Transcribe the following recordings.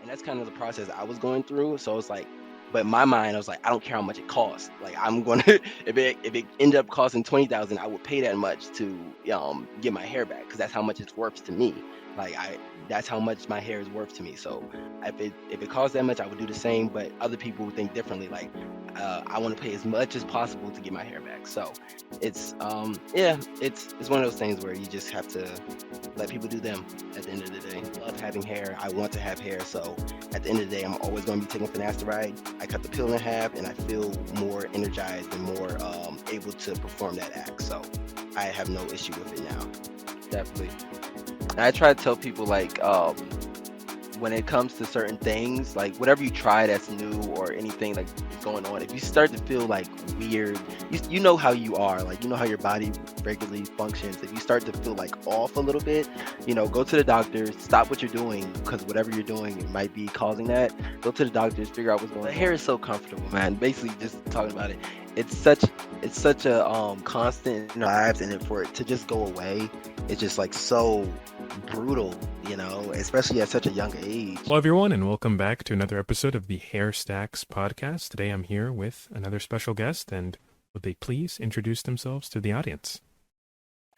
And that's kind of the process I was going through. So it's like, but in my mind, I was like, I don't care how much it costs. Like I'm gonna if it ended up costing 20,000, I would pay that much to get my hair back because that's how much it's worth to me. Like that's how much my hair is worth to me. So if it costs that much, I would do the same. But other people would think differently. Like I want to pay as much as possible to get my hair back. So yeah, it's one of those things where you just have to let people do them at the end of the day. I love having hair. I want to have hair. So at the end of the day, I'm always going to be taking finasteride. I cut the pill in half and I feel more energized and more able to perform that act. So I have no issue with it now. Definitely. And I try to tell people like when it comes to certain things, like whatever you try that's new or anything like going on, if you start to feel like weird, you know how you are, like you know how your body regularly functions. If you start to feel like off a little bit, go to the doctor, stop what you're doing because whatever you're doing it might be causing that. Go to the doctors, figure out what's going on. The hair is so comfortable, man. Basically, just talking about it, it's such a constant in our lives, and then for it to just go away, it's just like so brutal, especially at such a young age. Hello, everyone, and welcome back to another episode of the HairStacks podcast. Today I'm here with another special guest, and would they please introduce themselves to the audience?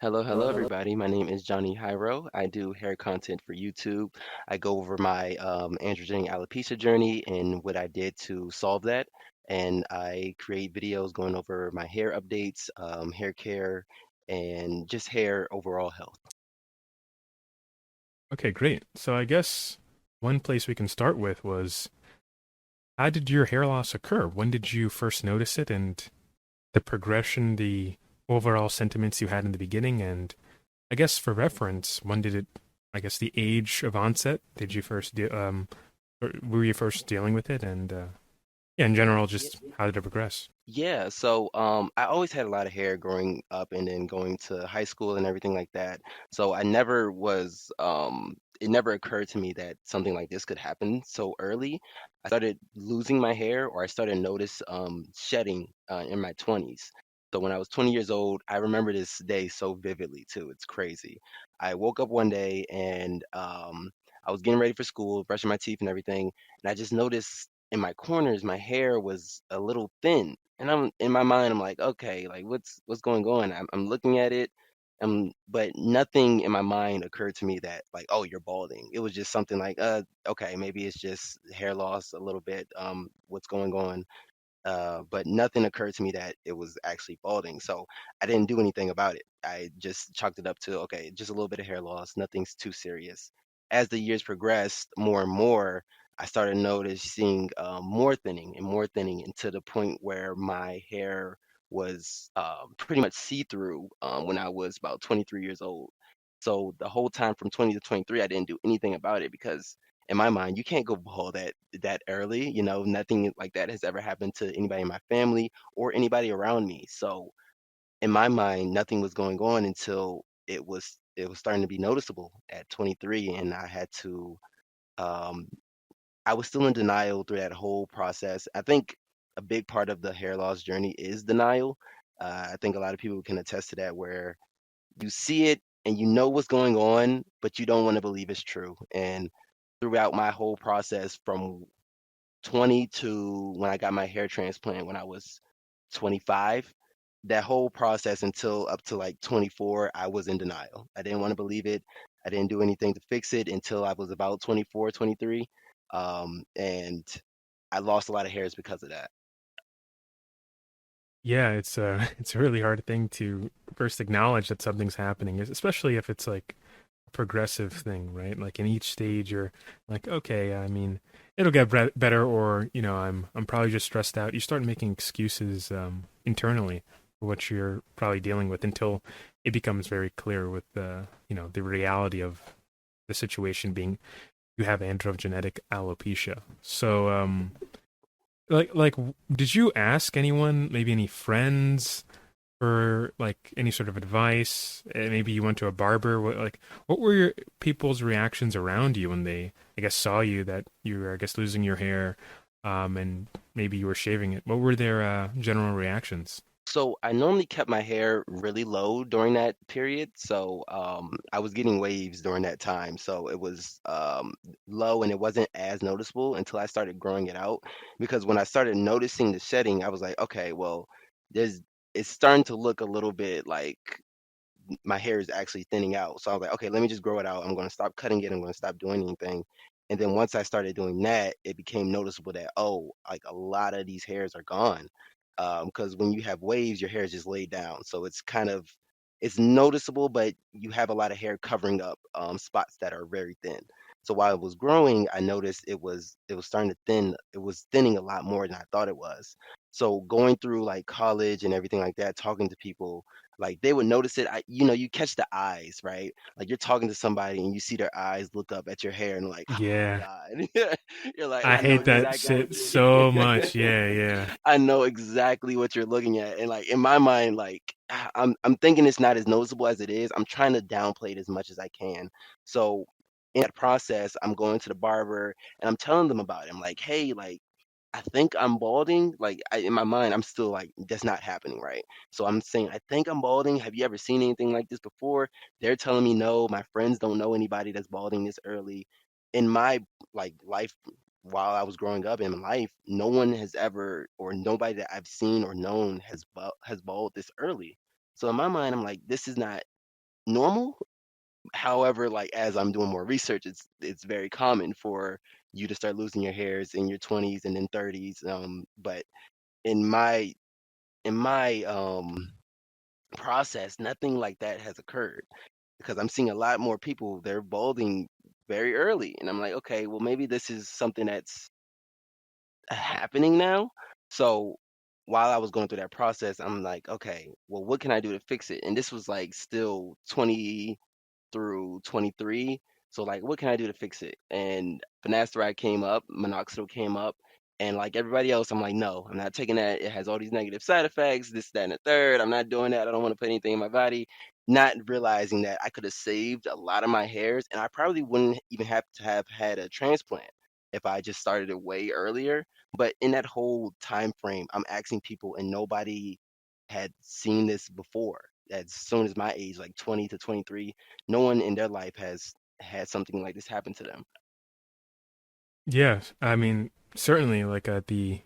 Hello, everybody. My name is Johnny Hyro. I do hair content for YouTube. I go over my androgenic alopecia journey and what I did to solve that. And I create videos going over my hair updates, hair care, and just hair overall health. Okay, great. So I guess one place we can start with was, how did your hair loss occur? When did you first notice it, and the progression, the overall sentiments you had in the beginning? And I guess for reference, when did it, I guess the age of onset, did you first, were you first dealing with it? And yeah, in general, just how did it progress? Yeah, so I always had a lot of hair growing up and then going to high school and everything like that. So I never was, it never occurred to me that something like this could happen so early. I started losing my hair or I started notice shedding in my 20s. So when I was 20 years old, I remember this day so vividly too. It's crazy. I woke up one day and I was getting ready for school, brushing my teeth and everything, and I just noticed in my corners, my hair was a little thin. And I'm in my mind, I'm like, okay, like what's going on? I'm looking at it, but nothing in my mind occurred to me that like, oh, you're balding. It was just something like, okay, maybe it's just hair loss a little bit. What's going on? But nothing occurred to me that it was actually balding. So I didn't do anything about it. I just chalked it up to, okay, just a little bit of hair loss, nothing's too serious. As the years progressed, more and more, I started noticing more thinning, and to the point where my hair was pretty much see-through when I was about 23 years old. So the whole time from 20 to 23, I didn't do anything about it because in my mind, you can't go bald that early. Nothing like that has ever happened to anybody in my family or anybody around me. So in my mind, nothing was going on until it was starting to be noticeable at 23, and I had to. Um, I was still in denial through that whole process. I think a big part of the hair loss journey is denial. I think a lot of people can attest to that, where you see it and you know what's going on, but you don't want to believe it's true. And throughout my whole process from 20 to when I got my hair transplant when I was 25, that whole process until up to like 24, I was in denial. I didn't want to believe it. I didn't do anything to fix it until I was about 24, 23. And I lost a lot of hairs because of that. Yeah, it's it's a really hard thing to first acknowledge that something's happening, especially if it's like a progressive thing, right? Like in each stage, you're like, okay, I mean, it'll get better, or I'm probably just stressed out. You start making excuses internally for what you're probably dealing with until it becomes very clear with the reality of the situation being you have androgenetic alopecia. So like did you ask anyone, maybe any friends, for like any sort of advice? Maybe you went to a barber. What were your people's reactions around you when they, I guess, saw you that you were, I guess, losing your hair, and maybe you were shaving it? What were their general reactions? So I normally kept my hair really low during that period. So I was getting waves during that time. So it was low and it wasn't as noticeable until I started growing it out. Because when I started noticing the shedding, I was like, okay, well, there's it's starting to look a little bit like my hair is actually thinning out. So I was like, okay, let me just grow it out. I'm going to stop cutting it. I'm going to stop doing anything. And then once I started doing that, it became noticeable that, oh, like a lot of these hairs are gone. Because when you have waves, your hair is just laid down. So it's noticeable, but you have a lot of hair covering up spots that are very thin. So while it was growing, I noticed it was starting to thin. It was thinning a lot more than I thought it was. So going through like college and everything like that, talking to people, like they would notice it. You catch the eyes, right? Like you're talking to somebody and you see their eyes look up at your hair and like, oh my Yeah. God. You're like, I I know hate that exactly what shit so much. Yeah, yeah. I know exactly what you're looking at. And like in my mind, like I'm thinking it's not as noticeable as it is. I'm trying to downplay it as much as I can. So in that process, I'm going to the barber and I'm telling them about it. I'm like, hey, like I think I'm balding. Like in my mind, I'm still like, that's not happening, right? So I'm saying, I think I'm balding. Have you ever seen anything like this before? They're telling me no. My friends don't know anybody that's balding this early. In my like life, while I was growing up in life, no one has ever, or nobody that I've seen or known has bald this early. So in my mind, I'm like, this is not normal. However, like as I'm doing more research, it's very common for you to start losing your hairs in your 20s and then 30s. But in my process, nothing like that has occurred because I'm seeing a lot more people, they're balding very early, and I'm like, okay, well maybe this is something that's happening now. So while I was going through that process, I'm like, okay, well what can I do to fix it? And this was like still 20 through 23. So like, what can I do to fix it? And finasteride came up, minoxidil came up, and like everybody else, I'm like, no, I'm not taking that. It has all these negative side effects, this, that, and the third. I'm not doing that. I don't want to put anything in my body. Not realizing that I could have saved a lot of my hairs, and I probably wouldn't even have to have had a transplant if I just started it way earlier. But in that whole time frame, I'm asking people, and nobody had seen this before. As soon as my age, like 20 to 23, no one in their life has had something like this happen to them. Yeah. I mean, certainly like at the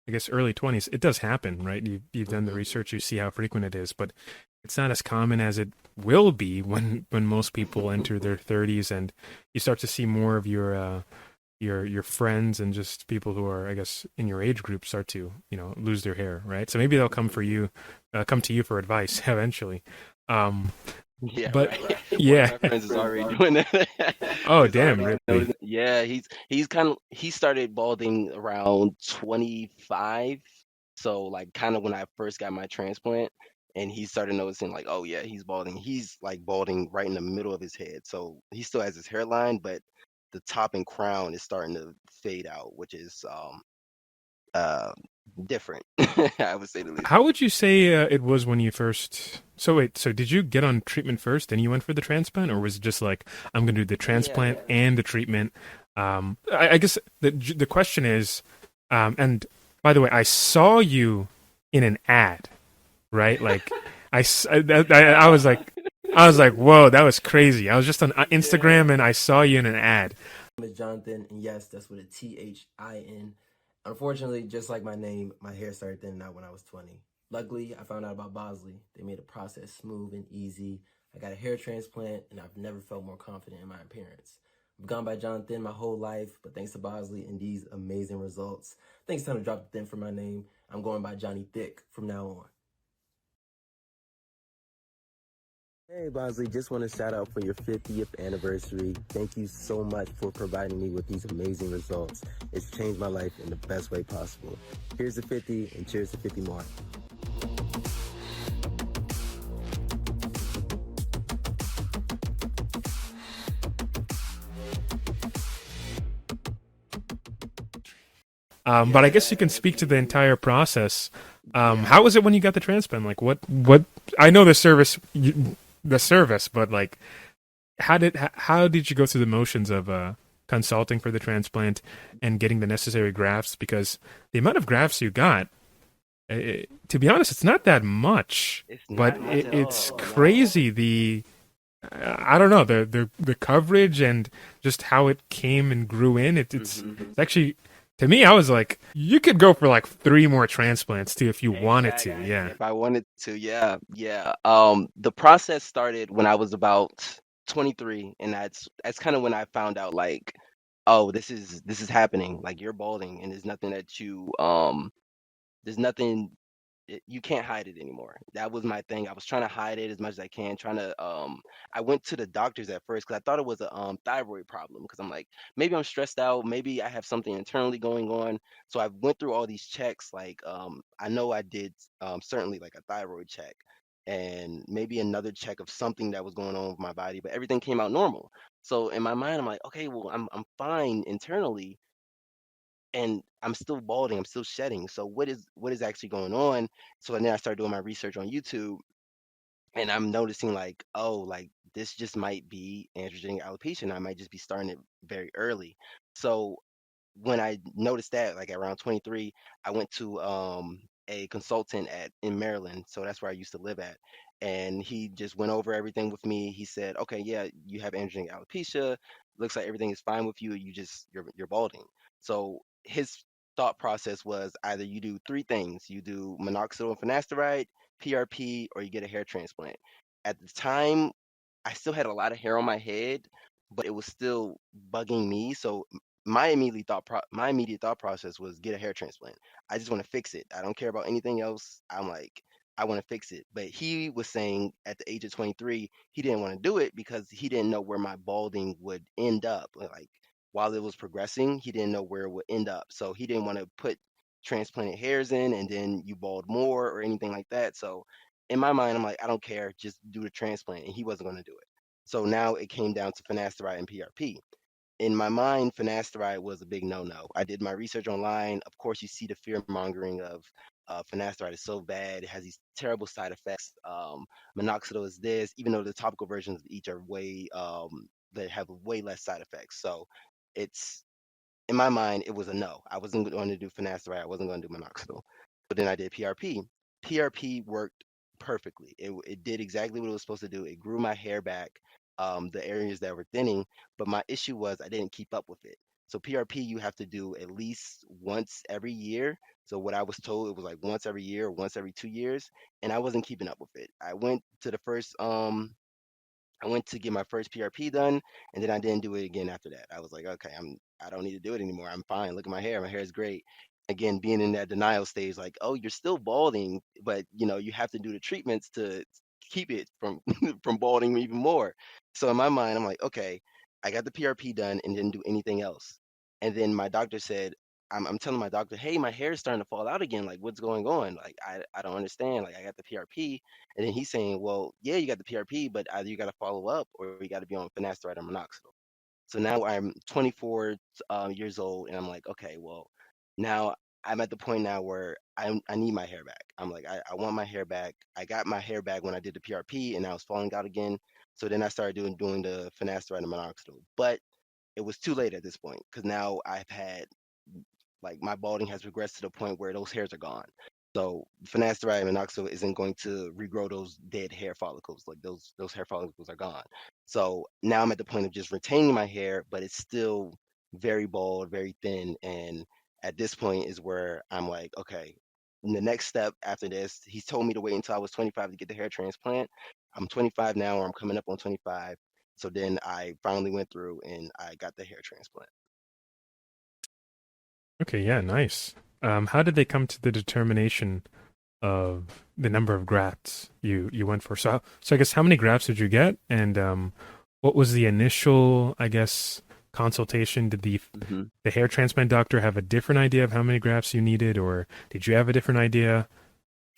I guess early 20s, it does happen, right? You've done the Hmm. research, you see how frequent it is, but it's not as common as it will be when most people enter their 30s and you start to see more of your friends and just people who are, I guess, in your age group start to, lose their hair, right? So maybe they'll come to you for advice eventually. Um, Yeah, but right. One of yeah. my friends is already doing that. Oh, He's damn, already really? noticing. Yeah, he started balding around 25. So like kind of when I first got my transplant, and he started noticing like, oh yeah, he's balding. He's like balding right in the middle of his head. So he still has his hairline, but the top and crown is starting to fade out, which is uh different. I would say the least. How would you say it was when you first? So wait, so did you get on treatment first, then you went for the transplant, or was it just like I'm going to do the Yeah. transplant and the treatment? I guess the question is, and by the way, I saw you in an ad, right? Like I was like, whoa, that was crazy. I was just on Yeah. Instagram and I saw you in an ad. Name is Jonathan, and yes, that's with a Thin. Unfortunately, just like my name, my hair started thinning out when I was 20. Luckily, I found out about Bosley. They made the process smooth and easy. I got a hair transplant, and I've never felt more confident in my appearance. I've gone by Jonathan my whole life, but thanks to Bosley and these amazing results, I think it's time to drop the thin for my name. I'm going by Johnny Thick from now on. Hey Bosley, just want to shout out for your 50th anniversary. Thank you so much for providing me with these amazing results. It's changed my life in the best way possible. Here's the 50 and cheers to 50 more. But I guess you can speak to the entire process. Yeah. How was it when you got the transplant? Like, what? I know the service, but like, how did you go through the motions of consulting for the transplant and getting the necessary grafts? Because the amount of grafts you got, To be honest, it's not that much, It's but not much at it's all. No. crazy. I don't know, the coverage and just how it came and grew in. Hmm. It's actually, to me, I was like, you could go for like three more transplants too if you wanted to. Exactly. Yeah. If I wanted to, yeah, yeah. The process started when I was about 23, and that's kind of when I found out like, oh, this is happening. Like you're balding, and there's nothing you can't hide it anymore. That was my thing. I was trying to hide it as much as I can, trying to I went to the doctors at first because I thought it was a thyroid problem because I'm like maybe I'm stressed out, maybe I have something internally going on. So I went through all these checks like I know I did certainly like a thyroid check and maybe another check of something that was going on with my body, but everything came out normal. So in my mind I'm like, okay, well I'm fine internally and I'm still balding, I'm still shedding. So what is actually going on? So then I started doing my research on YouTube and I'm noticing like, oh, like this just might be androgenetic alopecia. I might just be starting it very early. So when I noticed that, like around 23, I went to a consultant at in Maryland, so that's where I used to live at, and he just went over everything with me. He said, "Okay, yeah, you have androgenetic alopecia. Looks like everything is fine with you. You're balding." So his thought process was either you do three things: you do minoxidil and finasteride, PRP, or you get a hair transplant. At the time, I still had a lot of hair on my head, but it was still bugging me. So my immediate thought process was get a hair transplant. I just want to fix it. I don't care about anything else. I'm like I want to fix it. But he was saying at the age of 23, he didn't want to do it because he didn't know where my balding would end up. Like while it was progressing, he didn't know where it would end up. So he didn't want to put transplanted hairs in and then you bald more or anything like that. So in my mind, I'm like, I don't care, just do the transplant. And he wasn't going to do it. So now it came down to finasteride and PRP. In my mind, finasteride was a big no-no. I did my research online. Of course, you see the fear mongering of finasteride is so bad. It has these terrible side effects. Minoxidil is this, even though the topical versions of each are way they have way less side effects. So it's in my mind, it was a no. I wasn't going to do finasteride. I wasn't going to do minoxidil. But then I did PRP. PRP worked perfectly. It did exactly what it was supposed to do. It grew my hair back, the areas that were thinning. But my issue was I didn't keep up with it. So PRP you have to do at least once every year. So what I was told it was like once every year or once every 2 years, and I wasn't keeping up with it. I went to get my first PRP done, and then I didn't do it again after that. I was like, okay, I don't need to do it anymore. I'm fine. Look at my hair. My hair is great. Again, being in that denial stage, like, oh, you're still balding, but you have to do the treatments to keep it from from balding even more. So in my mind, I'm like, okay, I got the PRP done and didn't do anything else. And then my doctor said, I'm telling my doctor, hey, my hair is starting to fall out again. Like, what's going on? Like, I don't understand. Like, I got the PRP and then he's saying, well, yeah, you got the PRP, but either you got to follow up or you got to be on finasteride or minoxidil. So now I'm 24 years old, and I'm like, okay, well, now I'm at the point now where I need my hair back. I'm like, I want my hair back. I got my hair back when I did the PRP, and now it's falling out again. So then I started doing the finasteride and minoxidil, but it was too late at this point because now I've had like my balding has regressed to the point where those hairs are gone. So finasteride and minoxidil isn't going to regrow those dead hair follicles. Like those hair follicles are gone. So now I'm at the point of just retaining my hair, but it's still very bald, very thin. And at this point is where I'm like, okay, the next step after this, he's told me to wait until I was 25 to get the hair transplant. I'm 25 now, or I'm coming up on 25. So then I finally went through and I got the hair transplant. Okay, yeah, nice. How did they come to the determination of the number of grafts you went for? So I guess how many grafts did you get, and what was the initial, I guess, consultation? Did Mhm. the hair transplant doctor have a different idea of how many grafts you needed, or did you have a different idea?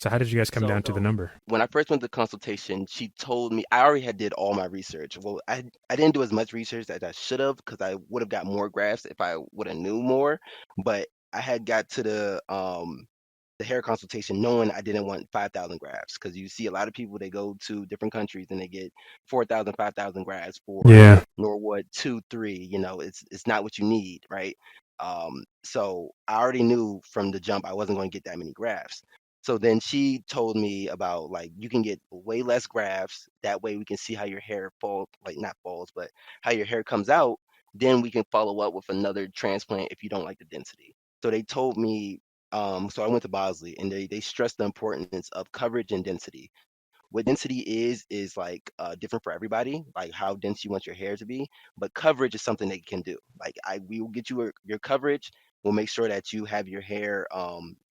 So how did you guys come So down to the number? when I first went to consultation, she told me I already had did all my research. Well, I didn't do as much research as I should have because I would have got more graphs if I would have knew more. But I had got to the hair consultation knowing I didn't want 5,000 grafts because you see a lot of people they go to different countries and they get 4,000, 5,000 grafts for Yeah. Norwood 2, 3. It's not what you need, right? So I already knew from the jump I wasn't going to get that many grafts. So then she told me about like you can get way less grafts. That way we can see how your hair falls, like not falls, but how your hair comes out. Then we can follow up with another transplant if you don't like the density. So they told me, so I went to Bosley and they stressed the importance of coverage and density. What density is like different for everybody, like how dense you want your hair to be. But coverage is something they can do. Like we will get you your coverage. We'll make sure that you have your hair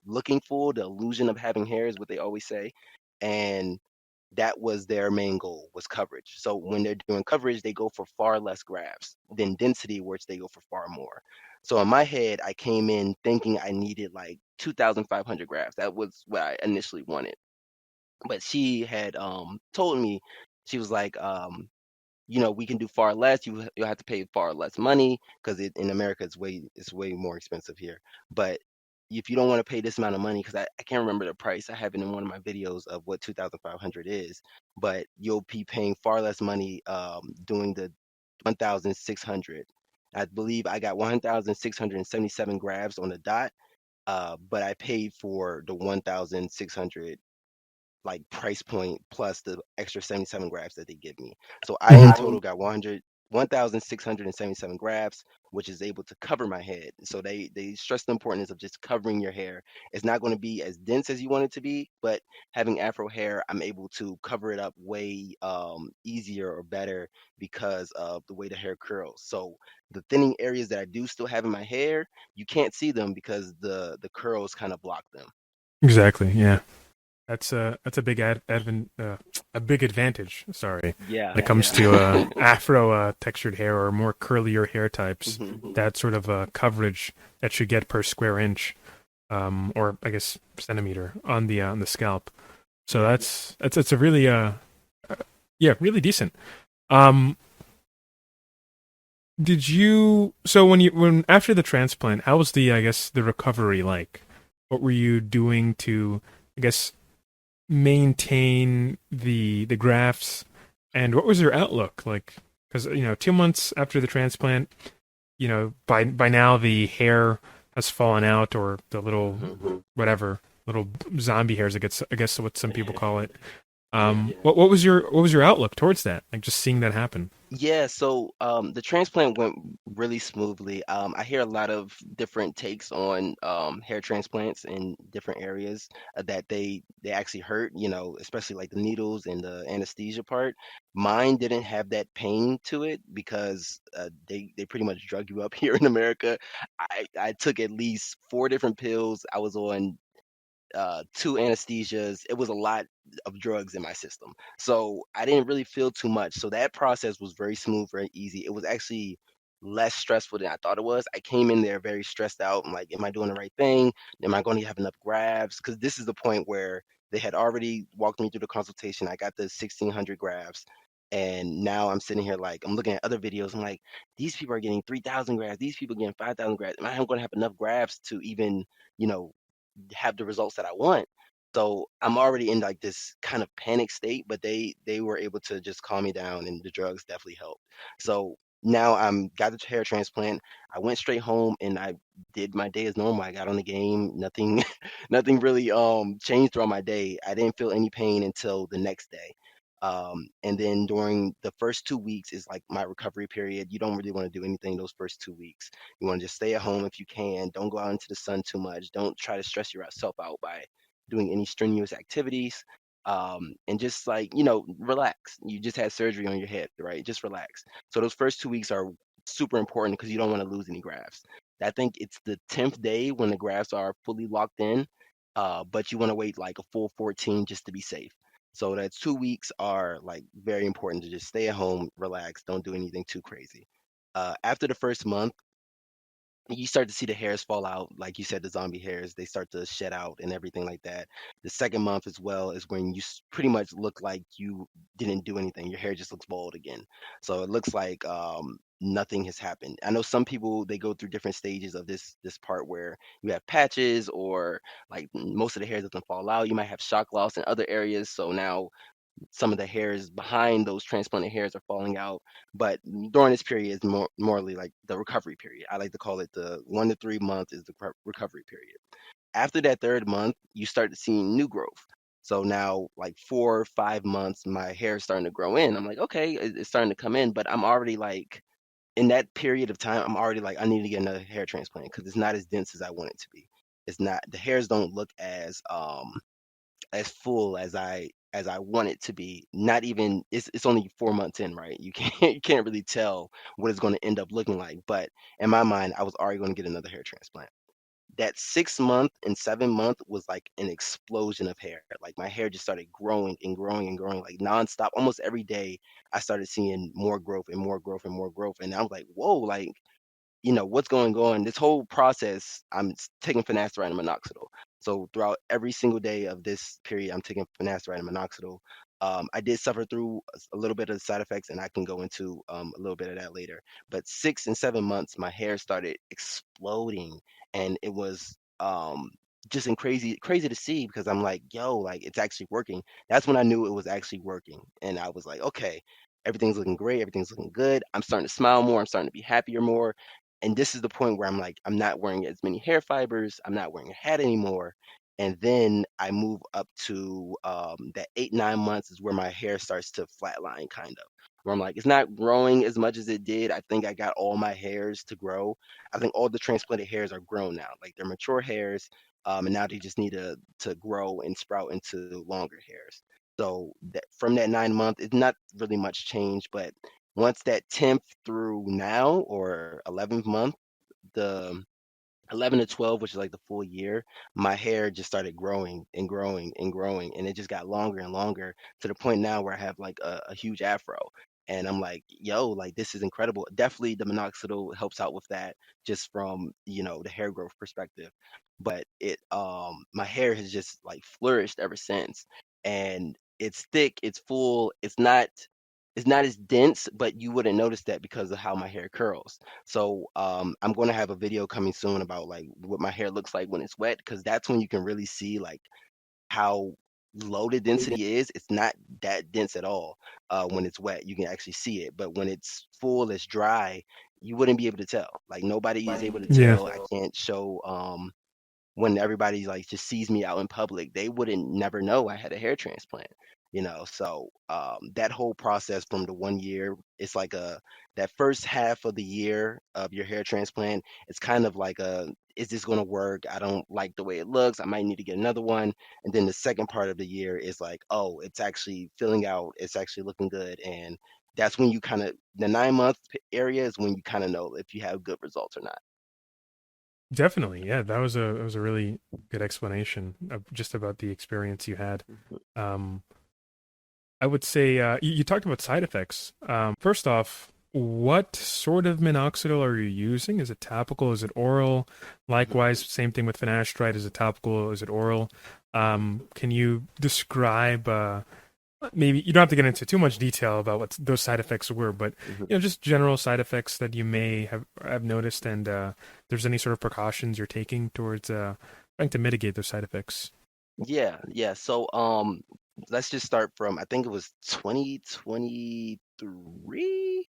looking full. The illusion of having hair is what they always say, and that was their main goal was coverage. So when they're doing coverage, they go for far less grafts than density, which they go for far more. So in my head, I came in thinking I needed like 2,500 grafts. That was what I initially wanted, but she had told me, she was like, we can do far less. You'll have to pay far less money because in America it's way more expensive here. But if you don't want to pay this amount of money, because I can't remember the price, I have it in one of my videos of what 2,500 is, but you'll be paying far less money doing the 1,600. I believe I got 1,677 grabs on the dot, but I paid for the 1,600 like price point plus the extra 77 grafts that they give me. So I in Hmm. total got 1,677 grafts, which is able to cover my head. So they stress the importance of just covering your hair. It's not going to be as dense as you want it to be, but having afro hair, I'm able to cover it up way easier or better because of the way the hair curls. So the thinning areas that I do still have in my hair, you can't see them because the curls kind of block them. Exactly. Yeah. That's a big a big advantage. Sorry, Yeah, when it comes yeah. to afro textured hair or more curlier hair types. Hmm. That sort of coverage that you get per square inch, or I guess centimeter on the scalp. So Yeah. that's a really yeah, really decent. Um, did you so when after the transplant, how was the I guess the recovery like? What were you doing to I guess maintain the grafts, and what was your outlook like? Because 2 months after the transplant, by now the hair has fallen out, or the little Hmm. whatever little zombie hairs, I guess what some people call it. Yeah. What was your outlook towards that? Like just seeing that happen. Yeah, so the transplant went really smoothly. I hear a lot of different takes on hair transplants in different areas that they actually hurt, especially like the needles and the anesthesia part. Mine didn't have that pain to it because they pretty much drug you up here in America. I took at least four different pills. I was on two anesthesias. It was a lot of drugs in my system. So I didn't really feel too much. So that process was very smooth, very easy. It was actually less stressful than I thought it was. I came in there very stressed out. I'm like, am I doing the right thing? Am I going to have enough grabs? Because this is the point where they had already walked me through the consultation. I got the 1,600 grabs. And now I'm sitting here like I'm looking at other videos. I'm like, these people are getting 3,000 grabs. These people are getting 5,000 grabs. Am I going to have enough grabs to even, you know, have the results that I want. So I'm already in like this kind of panic state, but they were able to just calm me down, and the drugs definitely helped. So now I'm got the hair transplant. I went straight home and I did my day as normal. I got on the game. Nothing nothing really changed throughout my day. I didn't feel any pain until the next day. And then during the first 2 weeks is like my recovery period. You don't really want to do anything those first 2 weeks. You want to just stay at home if you can. Don't go out into the sun too much. Don't try to stress yourself out by doing any strenuous activities. And just like, relax. You just had surgery on your head, right? Just relax. So those first 2 weeks are super important because you don't want to lose any grafts. I think it's the 10th day when the grafts are fully locked in, but you want to wait like a full 14 just to be safe. So that 2 weeks are like very important to just stay at home, relax, don't do anything too crazy. After the first month, you start to see the hairs fall out. Like you said, the zombie hairs, they start to shed out and everything like that. The second month as well is when you pretty much look like you didn't do anything. Your hair just looks bald again. So it looks like nothing has happened. I know some people, they go through different stages of this part where you have patches or like most of the hair doesn't fall out. You might have shock loss in other areas. So now some of the hairs behind those transplanted hairs are falling out. But during this period is morely like the recovery period. I like to call it the 1 to 3 months is the recovery period. After that third month, you start to see new growth. So now, like 4 or 5 months, my hair is starting to grow in. I'm like, okay, it's starting to come in, but I'm already like in that period of time, I'm already like, I need to get another hair transplant because it's not as dense as I want it to be. It's not, the hairs don't look as full as I want it to be. Not even, it's only 4 months in, right? You can't you can't really tell what it's going to end up looking like. But in my mind, I was already going to get another hair transplant. That 6 month and 7 month was like an explosion of hair. Like my hair just started growing and growing and growing like nonstop. Almost every day, I started seeing more growth and more growth and more growth. And I was like, whoa, like what's going on. This whole process, taking finasteride and minoxidil. So throughout every single day of this period, I'm taking finasteride and minoxidil. I did suffer through a little bit of the side effects, and I can go into a little bit of that later. But 6 and 7 months, my hair started exploding, and it was just crazy to see because I'm like, yo, like it's actually working. That's when I knew it was actually working, and I was like, okay, everything's looking great, everything's looking good. I'm starting to smile more, I'm starting to be happier more, and this is the point where I'm like, I'm not wearing as many hair fibers. I'm not wearing a hat anymore. And then I move up to that 8, 9 months is where my hair starts to flatline, kind of. Where I'm like, it's not growing as much as it did. I think I got all my hairs to grow. I think all the transplanted hairs are grown now. Like they're mature hairs, and now they just need to grow and sprout into longer hairs. So that from that 9 month, it's not really much change, but once that 10th through now or 11th month, the 11 to 12, which is like the full year, my hair just started growing and growing and growing. And it just got longer and longer to the point now where I have like a huge afro. And I'm like, yo, like this is incredible. Definitely the minoxidil helps out with that just from, the hair growth perspective. But my hair has just like flourished ever since. And it's thick, it's full, it's not as dense, but you wouldn't notice that because of how my hair curls. So I'm going to have a video coming soon about like what my hair looks like when it's wet, because that's when you can really see like how low the density is. It's not that dense at all when it's wet. You can actually see it, but when it's full, it's dry. You wouldn't be able to tell. Like nobody is able to Yeah, tell. I can't show when everybody like just sees me out in public, they wouldn't never know I had a hair transplant. So that whole process from the 1 year, it's like that first half of the year of your hair transplant, it's kind of like is this going to work? I don't like the way it looks, I might need to get another one. And then the second part of the year is like, oh, it's actually filling out, it's actually looking good. And that's when you kind of, the 9 month area is when you kind of know if you have good results or not. definitely. Yeah, that was a really good explanation of just about the experience you had. Mhm. Um, I would say you talked about side effects. First off, what sort of minoxidil are you using? Is it topical? Is it oral? Likewise, same thing with finasteride. Is it topical? Is it oral? Can you describe? Maybe you don't have to get into too much detail about what those side effects were, but Mhm. just general side effects that you may have noticed, and there's any sort of precautions you're taking towards trying to mitigate those side effects. Yeah, yeah. So let's just start from, I think it was 2023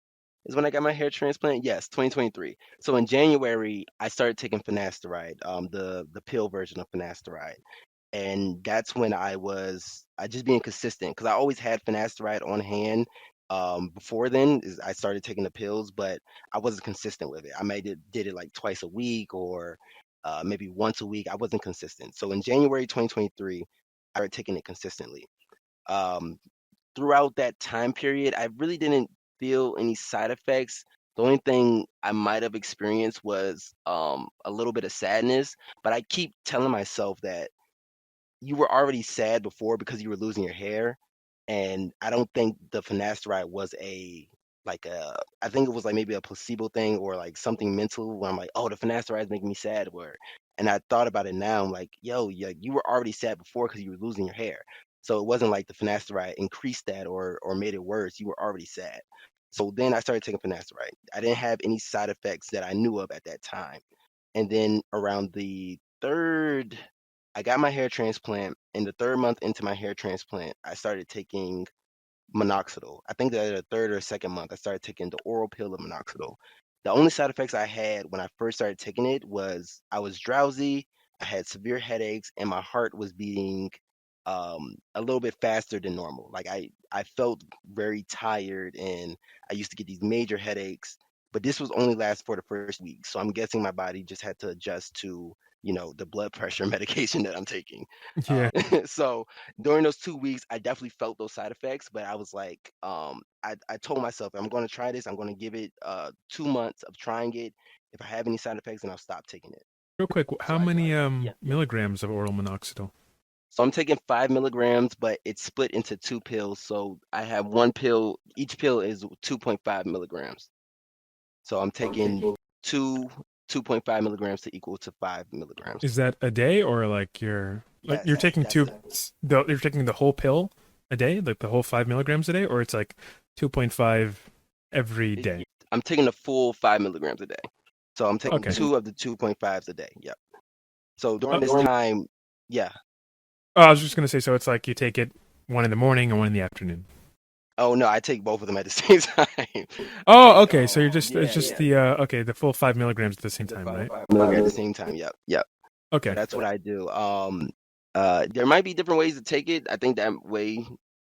is when I got my hair transplant. Yes, 2023. So in January, I started taking finasteride, the pill version of finasteride. And that's when I just being consistent because I always had finasteride on hand. Before then, is I started taking the pills, but I wasn't consistent with it. I did it like twice a week or maybe once a week. I wasn't consistent. So in January 2023, I started taking it consistently. Um, Throughout that time period, I really didn't feel any side effects. The only thing I might have experienced was a little bit of sadness, but I keep telling myself that you were already sad before because you were losing your hair, and I don't think the finasteride was I think it was like maybe a placebo thing or like something mental where I'm like, oh, the finasteride is making me sad. Where, and I thought about it now, I'm like, yo, yeah, you were already sad before because you were losing your hair, so it wasn't like the finasteride increased that or made it worse. You were already sad. So then I started taking finasteride. I didn't have any side effects that I knew of at that time. And then around the third, I got my hair transplant. In the third month into my hair transplant, I started taking minoxidil. I think that the third or second month, I started taking the oral pill of minoxidil. The only side effects I had when I first started taking it was I was drowsy. I had severe headaches, and my heart was beating a little bit faster than normal. Like I felt very tired, and I used to get these major headaches. But this was only last for the first week, so I'm guessing my body just had to adjust to the blood pressure medication that I'm taking. Yeah. Um, so during those 2 weeks, I definitely felt those side effects, but I was like, I told myself I'm going to try this. I'm going to give it 2 months of trying it. If I have any side effects, then I'll stop taking it. Real quick, So how I many yeah. milligrams of oral minoxidil? So I'm taking 5 milligrams, but it's split into two pills. So I have one pill. Each pill is 2.5 milligrams. So I'm taking two 2.5 milligrams to equal to 5 milligrams. Is that a day or like you're Yes, taking that's two it. you're taking the whole pill a day, like the whole 5 milligrams a day, or it's like 2.5 every It- day? I'm taking the full 5 milligrams a day. So I'm taking Okay. two of the 2.5s a day. Yep. So during Oh, this time, yeah. oh, I was just gonna say, so it's like you take it one in the morning and one in the afternoon. Oh no, I take both of them at the same time. Oh, okay. So you're just it's Yeah, just yeah. the okay, the full 5 milligrams at the same time, right? 5 milligrams at the same time. Yep, yep. So Okay. that's what I do. There might be different ways to take it. I think that way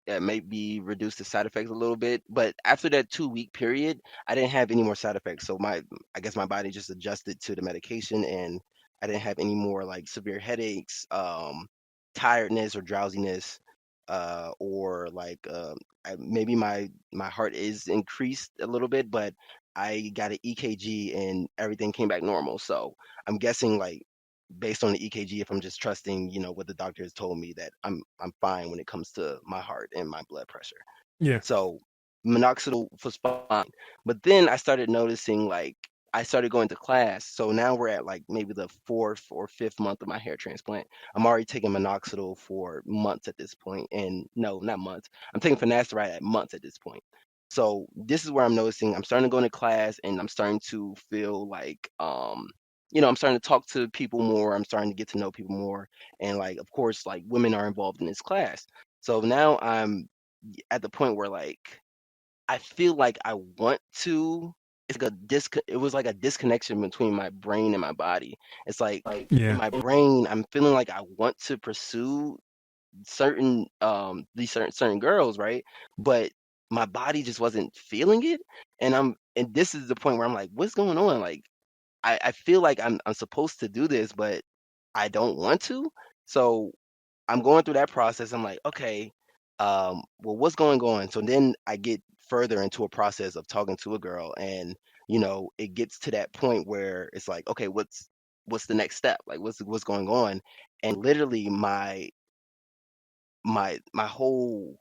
that may be reduce the side effects a little bit. But after that 2 week period, I didn't have any more side effects. So I guess my body just adjusted to the medication, and I didn't have any more like severe headaches, tiredness or drowsiness, or like maybe my heart is increased a little bit, but I got an EKG and everything came back normal. So I'm guessing like based on the EKG, if I'm just trusting, what the doctor has told me that I'm fine when it comes to my heart and my blood pressure. Yeah. So minoxidil was fine. But then I started noticing like I started going to class. So now we're at like maybe the fourth or fifth month of my hair transplant. I'm already taking minoxidil for months at this point. And no, not months. I'm taking finasteride at months at this point. So this is where I'm noticing I'm starting to go into class and I'm starting to feel like I'm starting to talk to people more. I'm starting to get to know people more. And like of course like women are involved in this class. So now I'm at the point where like I feel like I want to. It's like it was like a disconnection between my brain and my body. It's like in Yeah. my brain, I'm feeling like I want to pursue these certain girls, right? But my body just wasn't feeling it. And this is the point where I'm like, what's going on? Like I feel like I'm supposed to do this, but I don't want to. So I'm going through that process. I'm like, okay, well, what's going on? So then I get further into a process of talking to a girl, and it gets to that point where it's like, okay, what's the next step? Like, what's going on? And literally, my whole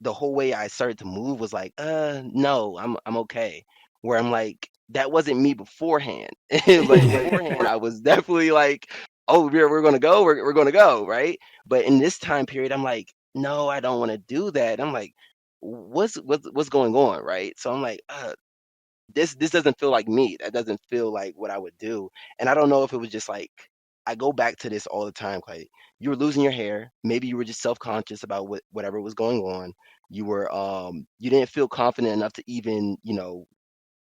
the whole way I started to move was like, no, I'm okay. Where I'm like, that wasn't me beforehand. It was like Yeah. beforehand, I was definitely like, oh, we're gonna go, we're gonna go, right? But in this time period, I'm like, no, I don't want to do that. I'm like, what's going on, right? So I'm like, this doesn't feel like me. That doesn't feel like what I would do. And I don't know if it was just like I go back to this all the time. Like you were losing your hair. Maybe you were just self conscious about whatever was going on. You didn't feel confident enough to even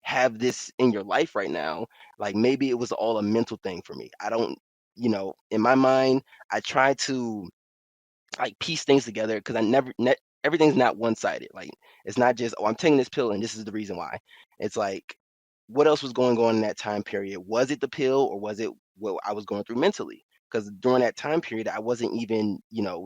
have this in your life right now. Like maybe it was all a mental thing for me. I don't in my mind I try to like piece things together because everything's not one sided. Like it's not just I'm taking this pill and this is the reason why. It's like what else was going on in that time period? Was it the pill or was it what I was going through mentally? Because during that time period, I wasn't even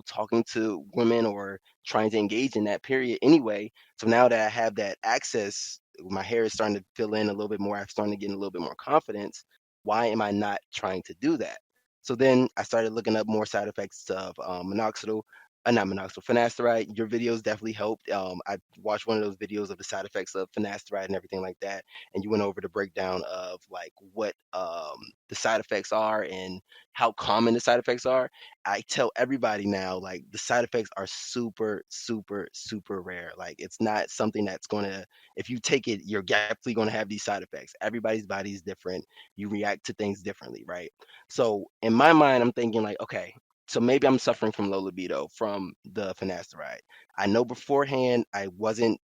talking to women or trying to engage in that period anyway. So now that I have that access, my hair is starting to fill in a little bit more. I'm starting to get a little bit more confidence. Why am I not trying to do that? So then I started looking up more side effects of minoxidil, not minoxidil, finasteride. Your videos definitely helped. I watched one of those videos of the side effects of finasteride and everything like that, and you went over the breakdown of like what the side effects are and how common the side effects are. I tell everybody now, like the side effects are super, super, super rare. Like it's not something that's gonna, if you take it, you're definitely gonna have these side effects. Everybody's body is different. You react to things differently, right? So in my mind, I'm thinking like, okay, so maybe I'm suffering from low libido from the finasteride. I know beforehand I wasn't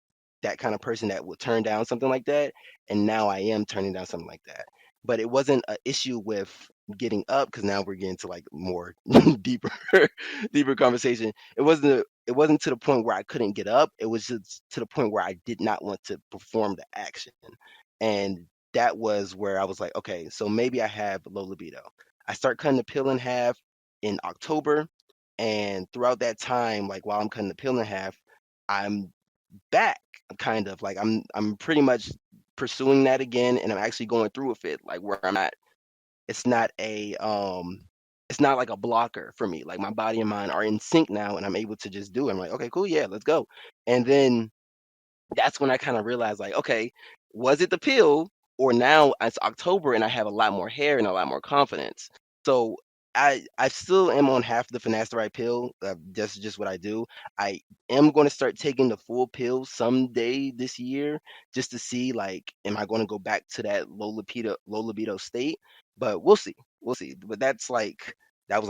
that kind of person that would turn down something like that, and now I am turning down something like that. But it wasn't an issue with getting up, because now we're getting to like more deeper deeper conversation. It wasn't to the point where I couldn't get up. It was just to the point where I did not want to perform the action. And that was where I was like, okay, so maybe I have low libido. I start cutting the pill in half in October. And throughout that time, like while I'm cutting the pill in half, I'm back kind of like I'm pretty much pursuing that again, and I'm actually going through with it, like where I'm at. It's not a it's not like a blocker for me. Like my body and mind are in sync now and I'm able to just do it. I'm like, okay, cool, yeah, let's go. And then that's when I kind of realized, like, okay, was it the pill, or now it's October and I have a lot more hair and a lot more confidence? So I still am on half the finasteride pill. That's just what I do. I am going to start taking the full pill someday this year, just to see, like, am I going to go back to that low libido state? But we'll see. We'll see. But that was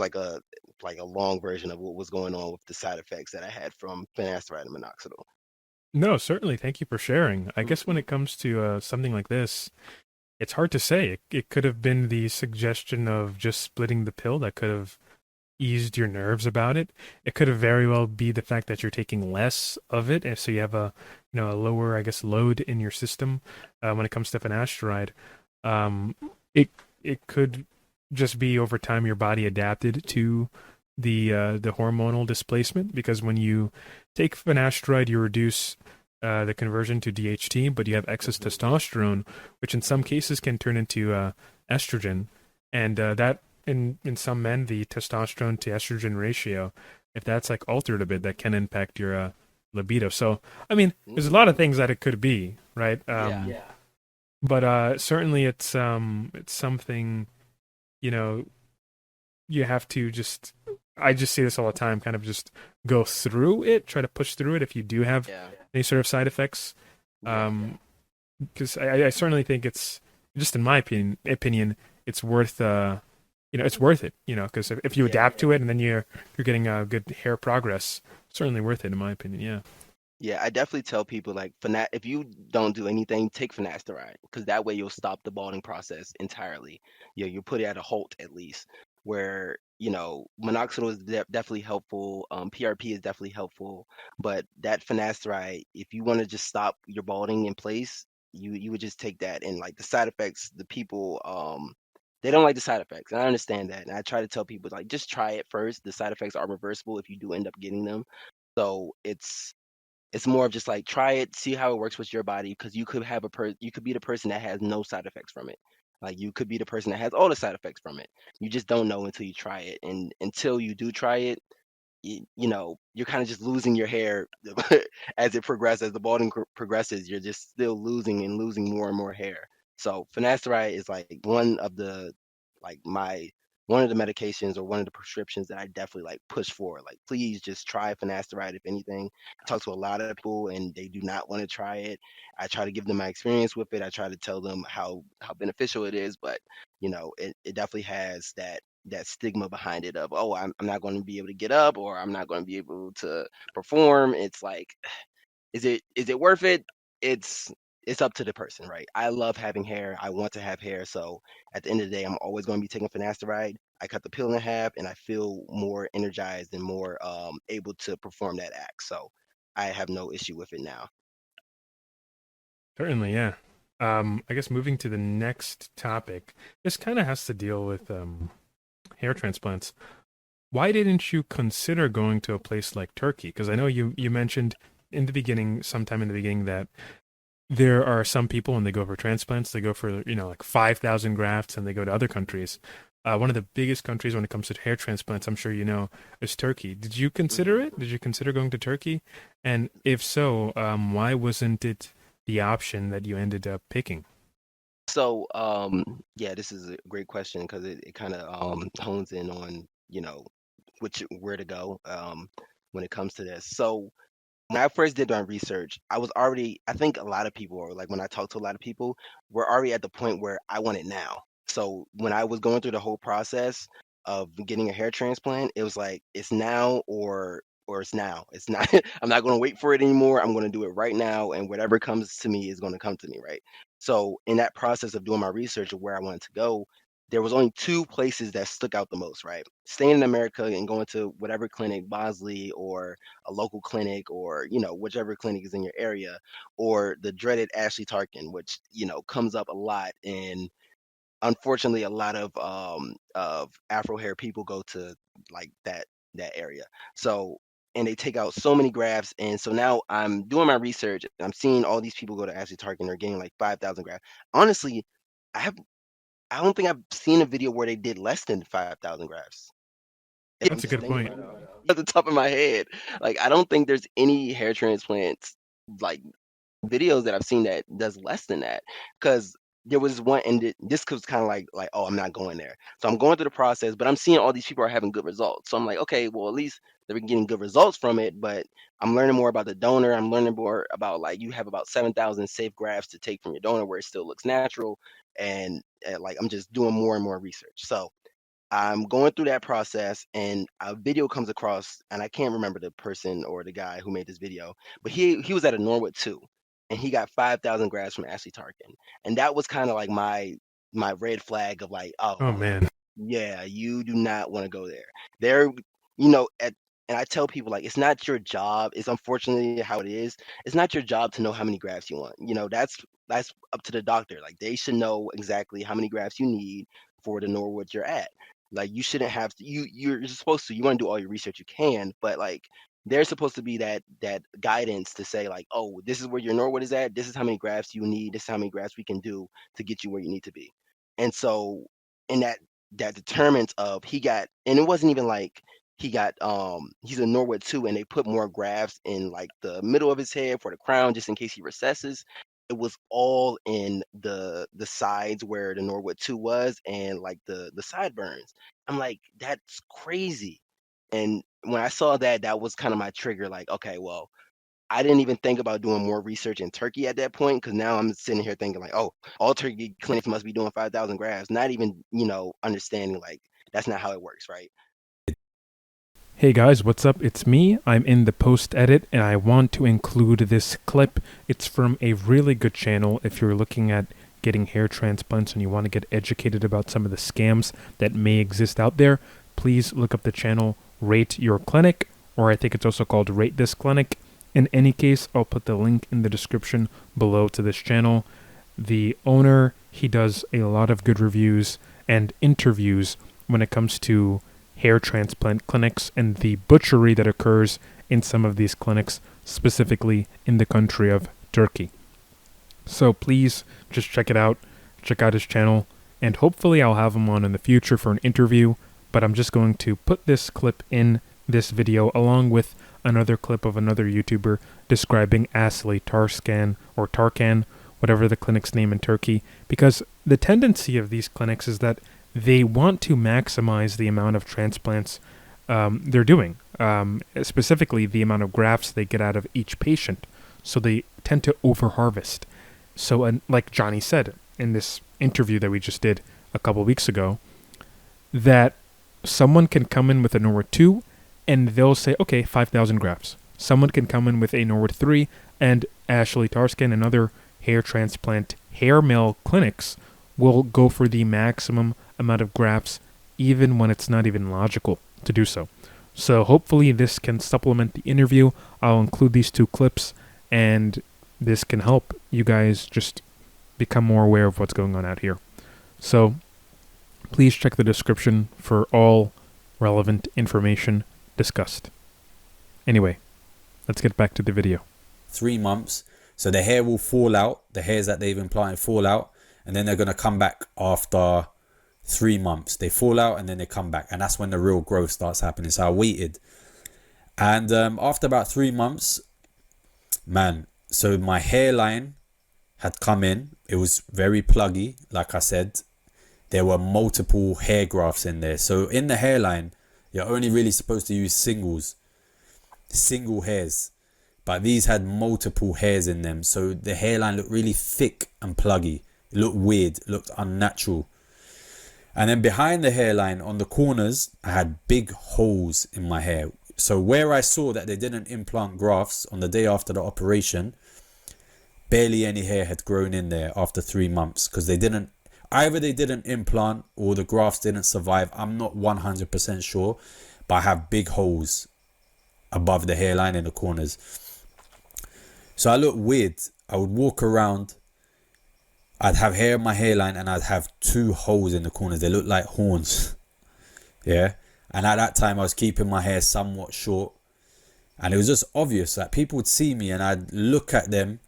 like a long version of what was going on with the side effects that I had from finasteride and minoxidil. No, certainly. Thank you for sharing. I guess when Mhm. it comes to something like this, it's hard to say. It could have been the suggestion of just splitting the pill that could have eased your nerves about it. It could have very well be the fact that you're taking less of it, and so you have a lower, I guess, load in your system when it comes to finasteride. Um, it it could just be over time your body adapted to the hormonal displacement, because when you take finasteride, you reduce the conversion to DHT, but you have excess Mhm. testosterone, which in some cases can turn into estrogen, and that in some men, the testosterone to estrogen ratio, if that's like altered a bit, that can impact your libido. So, I mean, there's a lot of Mm. things that it could be, right? Yeah. But certainly it's something, you know, you have to just. I just see this all the time. Kind of just go through it, try to push through it if you do have Yeah. any sort of side effects. Yeah. Because I certainly think it's just in my opinion, it's worth it's worth it, because if you Yeah. adapt to it and then you're getting good hair progress, certainly worth it in my opinion. Yeah. Yeah, I definitely tell people, like, if you don't do anything, take finasteride, because that way you'll stop the balding process entirely. You put it at a halt at least. Where minoxidil is definitely helpful. PRP is definitely helpful, but that finasteride, if you want to just stop your balding in place, you would just take that. And like the side effects, the people they don't like the side effects, and I understand that. And I try to tell people, like, just try it first. The side effects are reversible if you do end up getting them. So it's more of just like try it, see how it works with your body, because you could be the person that has no side effects from it. Like you could be the person that has all the side effects from it. You just don't know until you try it, and until you do try it, you're kind of just losing your hair as it progresses. As the balding progresses, you're just still losing and losing more and more hair. So finasteride is like like my one of the medications or one of the prescriptions that I definitely like push for. Like, please just try finasteride. If anything, I talk to a lot of people and they do not want to try it. I try to give them my experience with it. I try to tell them how beneficial it is, but it definitely has that stigma behind it of, oh, I'm not going to be able to get up, or I'm not going to be able to perform. It's like, is it worth it? It's it's up to the person, right? I love having hair. I want to have hair. So at the end of the day, I'm always going to be taking finasteride. I cut the pill in half and I feel more energized and more able to perform that act. So I have no issue with it now. Certainly, yeah. I guess moving to the next topic, this kind of has to deal with hair transplants. Why didn't you consider going to a place like Turkey? Because I know you mentioned sometime in the beginning, that there are some people when they go for transplants, they go for like 5,000 grafts, and they go to other countries. One of the biggest countries when it comes to hair transplants, I'm sure you know, is Turkey. Did you consider Hmm. it? Did you consider going to Turkey? And if so, why wasn't it the option that you ended up picking? So yeah, this is a great question because it kind of hones in on where to go when it comes to this. So when I first did my research, I think a lot of people, or like when I talk to a lot of people, we're already at the point where I want it now. So when I was going through the whole process of getting a hair transplant, it was like it's now or it's now. It's not I'm not going to wait for it anymore. I'm going to do it right now, and whatever comes to me is going to come to me, right? So in that process of doing my research of where I wanted to go, there was only two places that stuck out the most, right? Staying in America and going to whatever clinic, Bosley or a local clinic, or whichever clinic is in your area, or the dreaded Ashley Tarkin, which comes up a lot. And unfortunately, a lot of Afro hair people go to like that area. So, and they take out so many grafts, and so now I'm doing my research. I'm seeing all these people go to Ashley Tarkin. They're getting like 5,000 grafts. Honestly, I have I don't think I've seen a video where they did less than 5,000 grafts. If I'm That's a just good thinking point. about it at the top of my head, like I don't think there's any hair transplants like videos that I've seen that does less than that. Because there was one, and this was kind of like, oh, I'm not going there. So I'm going through the process, but I'm seeing all these people are having good results. So I'm like, okay, well, at least they're getting good results from it. But I'm learning more about the donor. I'm learning more about, like, you have about 7,000 safe grafts to take from your donor where it still looks natural. And like I'm just doing more and more research. So I'm going through that process, and a video comes across, and I can't remember the person or the guy who made this video, but he was at a Norwood too, and he got 5,000 grafts from Ashley Tarkin, and that was kind of like my red flag of like, Oh oh man. yeah, you do not want to go there. There, at and I tell people, like, it's not your job. It's unfortunately how it is. It's not your job to know how many grafts you want. That's up to the doctor. Like, they should know exactly how many grafts you need for the Norwood you're at. Like, you shouldn't have to. You're supposed to. You want to do all your research you can, but like there's supposed to be that guidance to say like, oh, this is where your Norwood is at. This is how many grafts you need. This is how many grafts we can do to get you where you need to be. And so, in that determines of he got, and it wasn't even like he got he's a Norwood too, and they put more grafts in like the middle of his head for the crown just in case he recesses. It was all in the sides where the Norwood 2 was, and like the sideburns. I'm like, that's crazy. And when I saw that, that was kind of my trigger, like, okay, well, I didn't even think about doing more research in Turkey at that point, because now I'm sitting here thinking like, oh, all Turkey clinics must be doing 5,000 grafts, not even, understanding like that's not how it works, right? Hey guys, what's up? It's me. I'm in the post edit and I want to include this clip. It's from a really good channel if you're looking at getting hair transplants and you want to get educated about some of the scams that may exist out there. Please look up the channel Rate Your Clinic, or I think it's also called Rate This Clinic. In any case, I'll put the link in the description below to this channel. The owner, he does a lot of good reviews and interviews when it comes to hair transplant clinics and the butchery that occurs in some of these clinics, specifically in the country of Turkey. So please just check it out, check out his channel, and hopefully I'll have him on in the future for an interview, but I'm just going to put this clip in this video along with another clip of another YouTuber describing Asli Tarscan or Tarkan, whatever the clinic's name in Turkey, because the tendency of these clinics is that they want to maximize the amount of transplants they're doing, specifically the amount of grafts they get out of each patient. So they tend to overharvest. So, and like Johnny said in this interview that we just did a couple weeks ago, that someone can come in with a Norwood 2 and they'll say, okay, 5,000 grafts. Someone can come in with a Norwood 3, and Ashley Tarscan and other hair transplant hair mill clinics will go for the maximum amount of grafts, even when it's not even logical to do so. So hopefully this can supplement the interview. I'll include these two clips, and this can help you guys just become more aware of what's going on out here. So please check the description for all relevant information discussed. Anyway, let's get back to the video. 3 months, so the hair will fall out, the hairs that they've implanted fall out, and then they're going to come back after 3 months. They fall out and then they come back, and that's when the real growth starts happening. So I waited, and after about 3 months, man, so my hairline had come in. It was very pluggy, like I said. There were multiple hair grafts in there. So in the hairline, you're only really supposed to use single hairs, but these had multiple hairs in them. So the hairline looked really thick and pluggy. It looked weird, it looked unnatural. And then behind the hairline, on the corners, I had big holes in my hair. So where I saw that they didn't implant grafts on the day after the operation, barely any hair had grown in there after 3 months, because they didn't. Either they didn't implant or the grafts didn't survive. I'm not 100% sure, but I have big holes above the hairline in the corners. So I look weird. I would walk around, I'd have hair in my hairline and I'd have 2 holes in the corners. They look like horns. Yeah. And at that time I was keeping my hair somewhat short. And it was just obvious that people would see me and I'd look them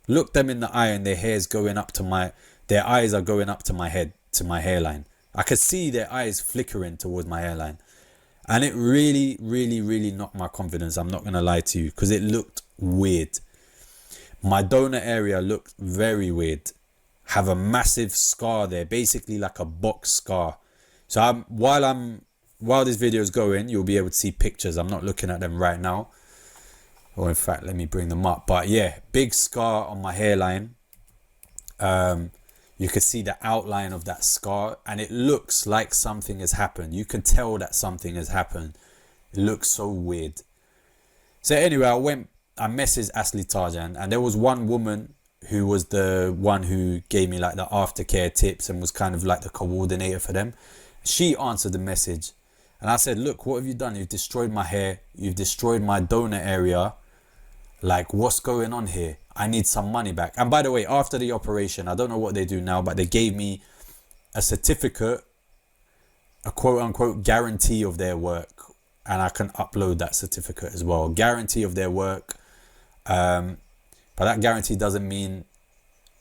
in the eye, and their hair's going up to their eyes are going up to my head, to my hairline. I could see their eyes flickering towards my hairline. And it really, really, really knocked my confidence. I'm not going to lie to you, because it looked weird. My donor area looked very weird. Have a massive scar there, basically like a box scar. So while this video is going, you'll be able to see pictures. I'm not looking at them right now. Or in fact, let me bring them up. But yeah, big scar on my hairline. You can see the outline of that scar, and it looks like something has happened. You can tell that something has happened. It looks so weird. So anyway, I messaged Ashley Tarjan, and there was one woman who was the one who gave me like the aftercare tips and was kind of like the coordinator for them. She answered the message, and I said, look, what have you done? You've destroyed my hair. You've destroyed my donor area. Like, what's going on here? I need some money back. And by the way, after the operation, I don't know what they do now, but they gave me a certificate, a quote unquote guarantee of their work. And I can upload that certificate as well. Guarantee of their work. But that guarantee doesn't mean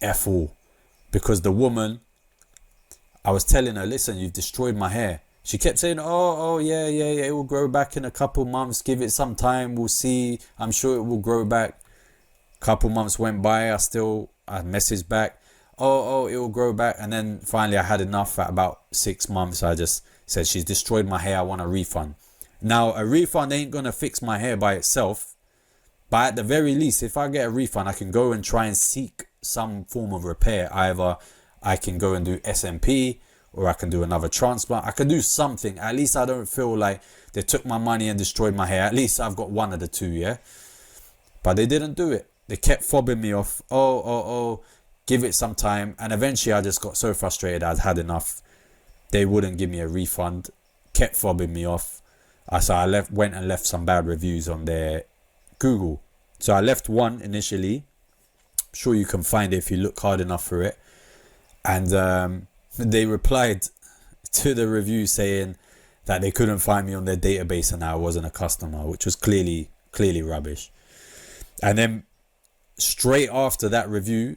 F all. Because the woman, I was telling her, listen, you've destroyed my hair. She kept saying, oh, yeah, it will grow back in a couple months. Give it some time. We'll see. I'm sure it will grow back. Couple months went by. I messaged back. Oh, it will grow back. And then finally I had enough. At about 6 months, I just said, she's destroyed my hair. I want a refund. Now, a refund ain't going to fix my hair by itself. But at the very least, if I get a refund, I can go and try and seek some form of repair. Either I can go and do SMP, or I can do another transplant. I can do something. At least I don't feel like they took my money and destroyed my hair. At least I've got one of the two, yeah? But they didn't do it. They kept fobbing me off. Oh, give it some time. And eventually I just got so frustrated. I'd had enough. They wouldn't give me a refund. Kept fobbing me off. So I went and left some bad reviews on their Google. So I left one initially. I'm sure you can find it if you look hard enough for it. And they replied to the review saying that they couldn't find me on their database and I wasn't a customer, which was clearly rubbish. And then straight after that review,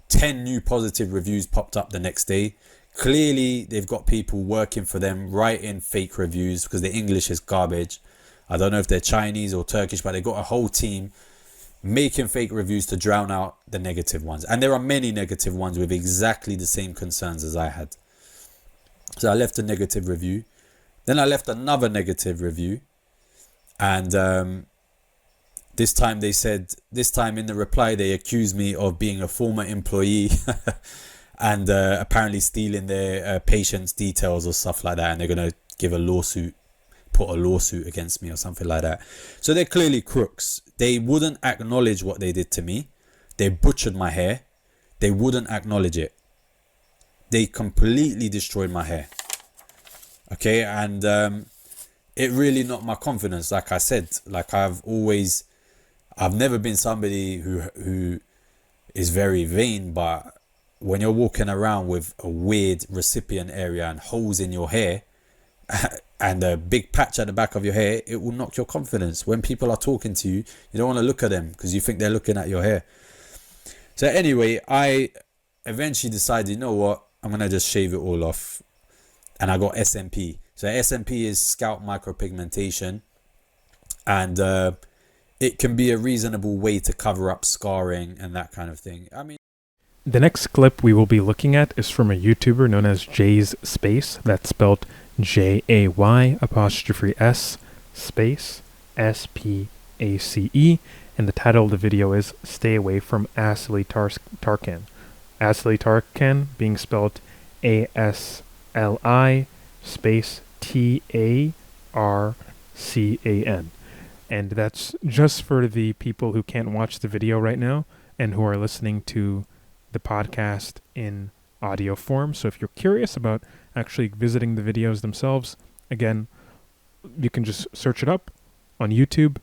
10 new positive reviews popped up the next day. Clearly they've got people working for them writing fake reviews, because the English is garbage. I don't know if they're Chinese or Turkish, but they got a whole team making fake reviews to drown out the negative ones. And there are many negative ones with exactly the same concerns as I had. So I left a negative review. Then I left another negative review. And this time in the reply, they accused me of being a former employee and apparently stealing their patients' details or stuff like that. And they're going to put a lawsuit against me or something like that. So they're clearly crooks. They wouldn't acknowledge what they did to me. They butchered my hair. They wouldn't acknowledge it. They completely destroyed my hair. Okay, and it really knocked my confidence. Like I said, like I've never been somebody who is very vain, but when you're walking around with a weird recipient area and holes in your hair and a big patch at the back of your hair, it will knock your confidence. When people are talking to you, you don't want to look at them because you think they're looking at your hair. So anyway, I eventually decided, you know what, I'm going to just shave it all off. And I got SMP. So SMP is scalp micropigmentation. And it can be a reasonable way to cover up scarring and that kind of thing. I mean, the next clip we will be looking at is from a YouTuber known as Jay's Space. That's spelled JAY''S space SPACE. And the title of the video is Stay Away from Asli Tarkan. Asli Tarkan being spelled ASLI space TARCAN. And that's just for the people who can't watch the video right now and who are listening to the podcast in audio form. So if you're curious about actually visiting the videos themselves, again, you can just search it up on YouTube,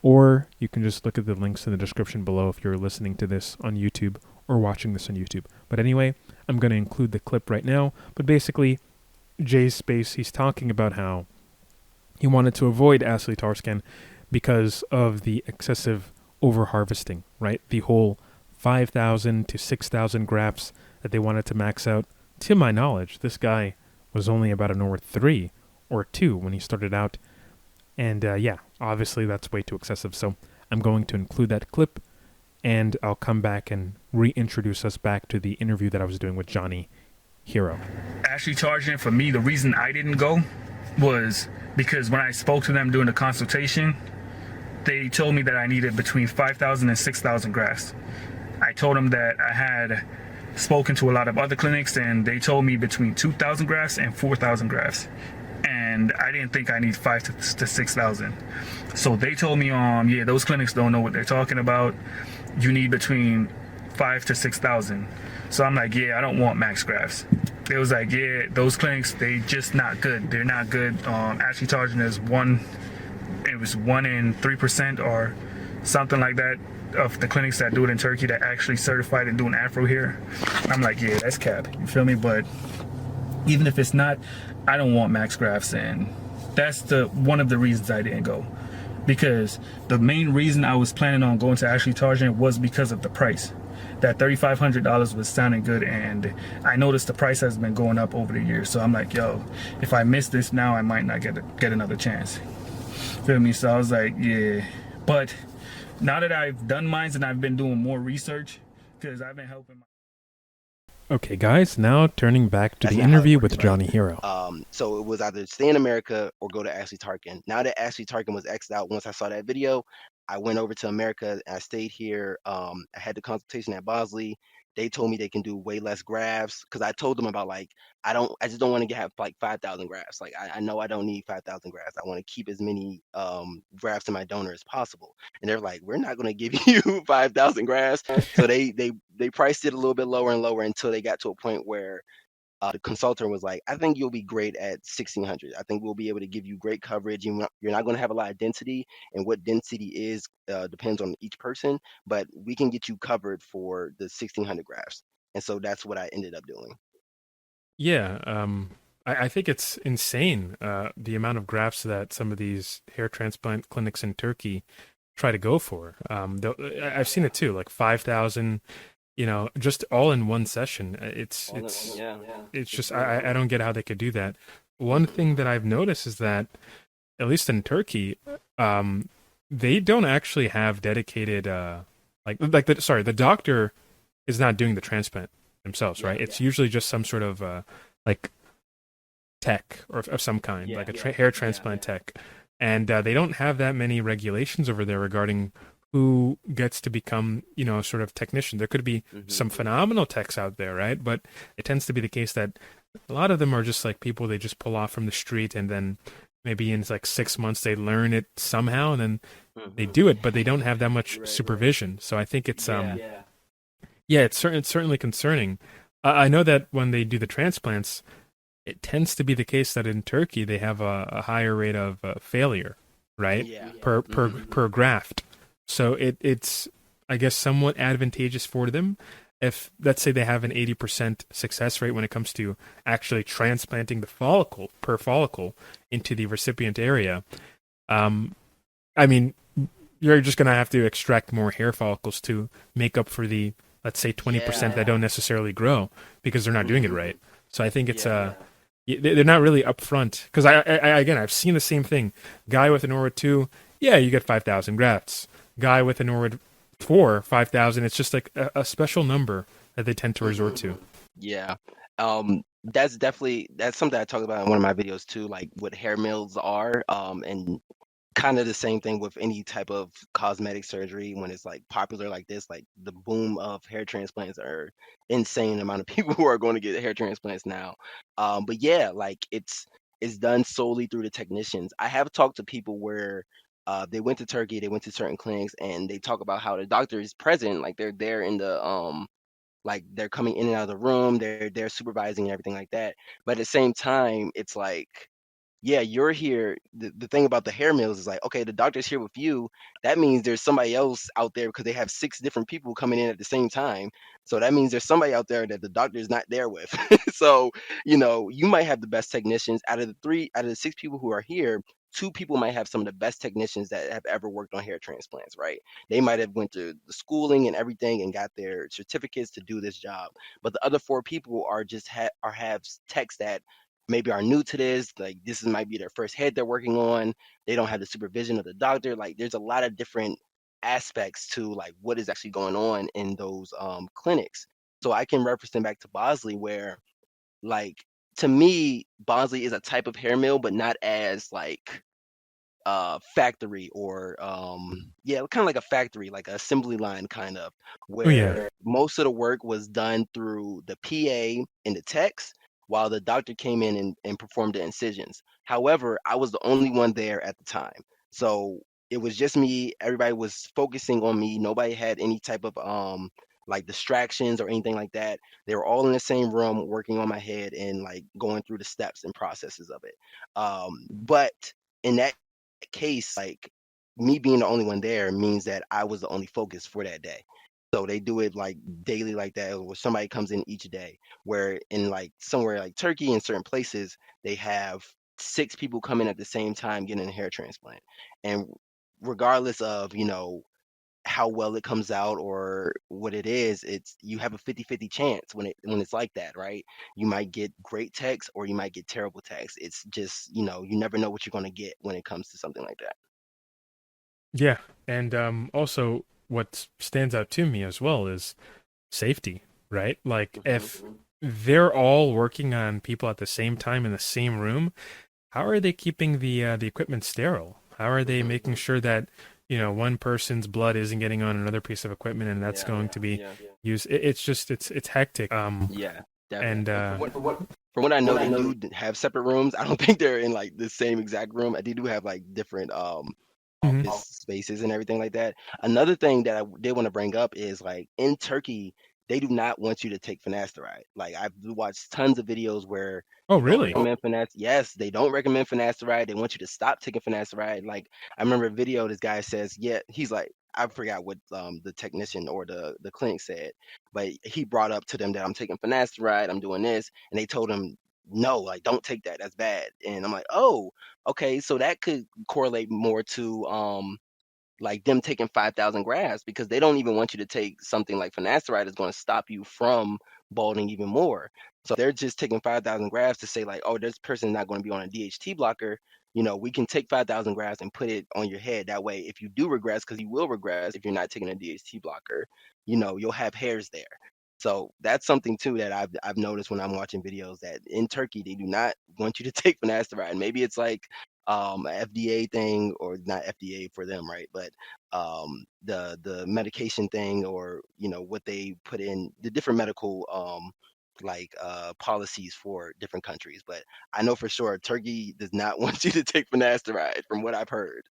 or you can just look at the links in the description below if you're listening to this on YouTube or watching this on YouTube. But anyway, I'm going to include the clip right now. But basically, Jay's space, he's talking about how he wanted to avoid Ashley Tarscan because of the excessive overharvesting, right? The whole 5,000 to 6,000 grafts that they wanted to max out. To my knowledge, this guy was only about an or 3 or 2 when he started out. And yeah, obviously that's way too excessive. So I'm going to include that clip, and I'll come back and reintroduce us back to the interview that I was doing with Johnny Hero. Actually charging, for me, the reason I didn't go was because when I spoke to them during the consultation, they told me that I needed between 5,000 and 6,000 grafts. I told them that I had spoken to a lot of other clinics, and they told me between 2,000 grafts and 4,000 grafts. And I didn't think I need 5,000 to 6,000. So they told me, yeah, those clinics don't know what they're talking about. You need between 5,000 to 6,000. So I'm like, yeah, I don't want max grafts. It was like, yeah, those clinics, they just not good. They're not good. Actually charging is 1 in 3% or something like that of the clinics that do it in Turkey that actually certified in doing Afro hair. I'm like, yeah, that's cap. You feel me? But even if it's not, I don't want max grafts, and that's one of the reasons I didn't go. Because the main reason I was planning on going to Ashley Tarjan was because of the price. That $3,500 was sounding good, and I noticed the price has been going up over the years. So I'm like, yo, if I miss this now, I might not get another chance. Feel me? So I was like, yeah. But now that I've done mines and I've been doing more research, because I've been helping. Okay, guys, now turning back to That's the not how it interview works, with Johnny Hero. So it was either stay in America or go to Ashley Tarkin. Now that Ashley Tarkin was X'd out, once I saw that video, I went over to America and I stayed here. I had the consultation at Bosley. They told me they can do way less grafts because I told them about like I just don't want to have like 5,000 grafts. Like I know I don't need 5,000 grafts. I want to keep as many grafts in my donor as possible. And they're like, we're not going to give you 5,000 grafts. So they priced it a little bit lower and lower until they got to a point where the consultant was like, I think you'll be great at 1,600. I think we'll be able to give you great coverage. You're not going to have a lot of density, and what density is depends on each person, but we can get you covered for the 1,600 grafts. And so that's what I ended up doing. Yeah, I think it's insane the amount of grafts that some of these hair transplant clinics in Turkey try to go for. I've seen it too, like 5,000. Just all in one session. It's just I don't get how they could do that. One thing that I've noticed is that at least in Turkey, they don't actually have dedicated the doctor is not doing the transplant themselves, right? It's usually just some sort of like tech or of some kind, like a hair transplant tech, and they don't have that many regulations over there regarding who gets to become, sort of technician. There could be some phenomenal techs out there, right? But it tends to be the case that a lot of them are just like people they just pull off from the street, and then maybe in like 6 months they learn it somehow, and then they do it, but they don't have that much supervision. So I think it's it's certainly concerning. I know that when they do the transplants, it tends to be the case that in Turkey they have a higher rate of failure, right? Per graft. So it's, I guess, somewhat advantageous for them if, let's say, they have an 80% success rate when it comes to actually transplanting the follicle per follicle into the recipient area. I mean, you're just going to have to extract more hair follicles to make up for the, let's say, 20% that don't necessarily grow because they're not doing it right. So I think it's they're not really upfront, because I've seen the same thing. Guy with an aura 2, you get 5,000 grafts. Guy with an aura 4, 5,000. It's just like a special number that they tend to resort to. Yeah. That's something I talked about in one of my videos too, like what hair mills are, and kind of the same thing with any type of cosmetic surgery when it's like popular like this. Like the boom of hair transplants are insane amount of people who are going to get hair transplants now. But yeah, like it's done solely through the technicians. I have talked to people where they went to Turkey, they went to certain clinics, and they talk about how the doctor is present, like they're there in the like they're coming in and out of the room, they're supervising and everything like that. But at the same time, it's like, yeah, you're here. The thing about the hair mills is like, okay, the doctor's here with you. That means there's somebody else out there because they have 6 different people coming in at the same time. So that means there's somebody out there that the doctor is not there with. So, you might have the best technicians out of the 6 people who are here. 2 people might have some of the best technicians that have ever worked on hair transplants, right? They might have went to the schooling and everything and got their certificates to do this job. But the other 4 people are just have techs that maybe are new to this, like might be their first head they're working on. They don't have the supervision of the doctor. Like there's a lot of different aspects to like what is actually going on in those clinics. So I can reference them back to Bosley where, like, to me Bosley is a type of hair mill but not as like factory or yeah, kind of like a factory, like an assembly line kind of, Oh yeah. where most of the work was done through the PA and the techs while the doctor came in and performed the incisions. However, I was the only one there at the time. So it was just me. Everybody was focusing on me. Nobody had any type of like distractions or anything like that. They were all in the same room working on my head and like going through the steps and processes of it. But in that case, like me being the only one there means that I was the only focus for that day. So they do it like daily like that, where somebody comes in each day. Where in like somewhere like Turkey in certain places, they have 6 people come in at the same time getting a hair transplant. And regardless of, how well it comes out or what it is, it's you have a 50-50 chance when it's like that, right? You might get great text or you might get terrible text. It's just, you never know what you're going to get when it comes to something like that. Yeah, and also what stands out to me as well is safety, right? Like if they're all working on people at the same time in the same room, how are they keeping the equipment sterile? How are they making sure that one person's blood isn't getting on another piece of equipment and that's going to be used? It's just it's hectic. Yeah, And definitely. From what I know, they do have separate rooms. I don't think they're in like the same exact room. They do have like different mhm. office spaces and everything like that. Another thing that I did want to bring up is like in Turkey, they do not want you to take finasteride. Like I've watched tons of videos where Oh they don't really? recommend finasteride. Yes, they don't recommend finasteride. They want you to stop taking finasteride. Like I remember a video, this guy says, yeah, he's like, I forgot what the technician or the clinic said, but he brought up to them that I'm taking finasteride, I'm doing this, and they told him no, like don't take that. That's bad. And I'm like, oh, okay, so that could correlate more to like them taking 5,000 grafts because they don't even want you to take something like finasteride is going to stop you from balding even more. So they're just taking 5,000 grafts to say like, oh, this person's not going to be on a DHT blocker. We can take 5,000 grafts and put it on your head. That way, if you do regress, because you will regress if you're not taking a DHT blocker, you'll have hairs there. So that's something too that I've noticed when I'm watching videos that in Turkey they do not want you to take finasteride. Maybe it's like a FDA thing or not FDA for them, right? But the medication thing or what they put in the different medical like policies for different countries. But I know for sure Turkey does not want you to take finasteride from what I've heard.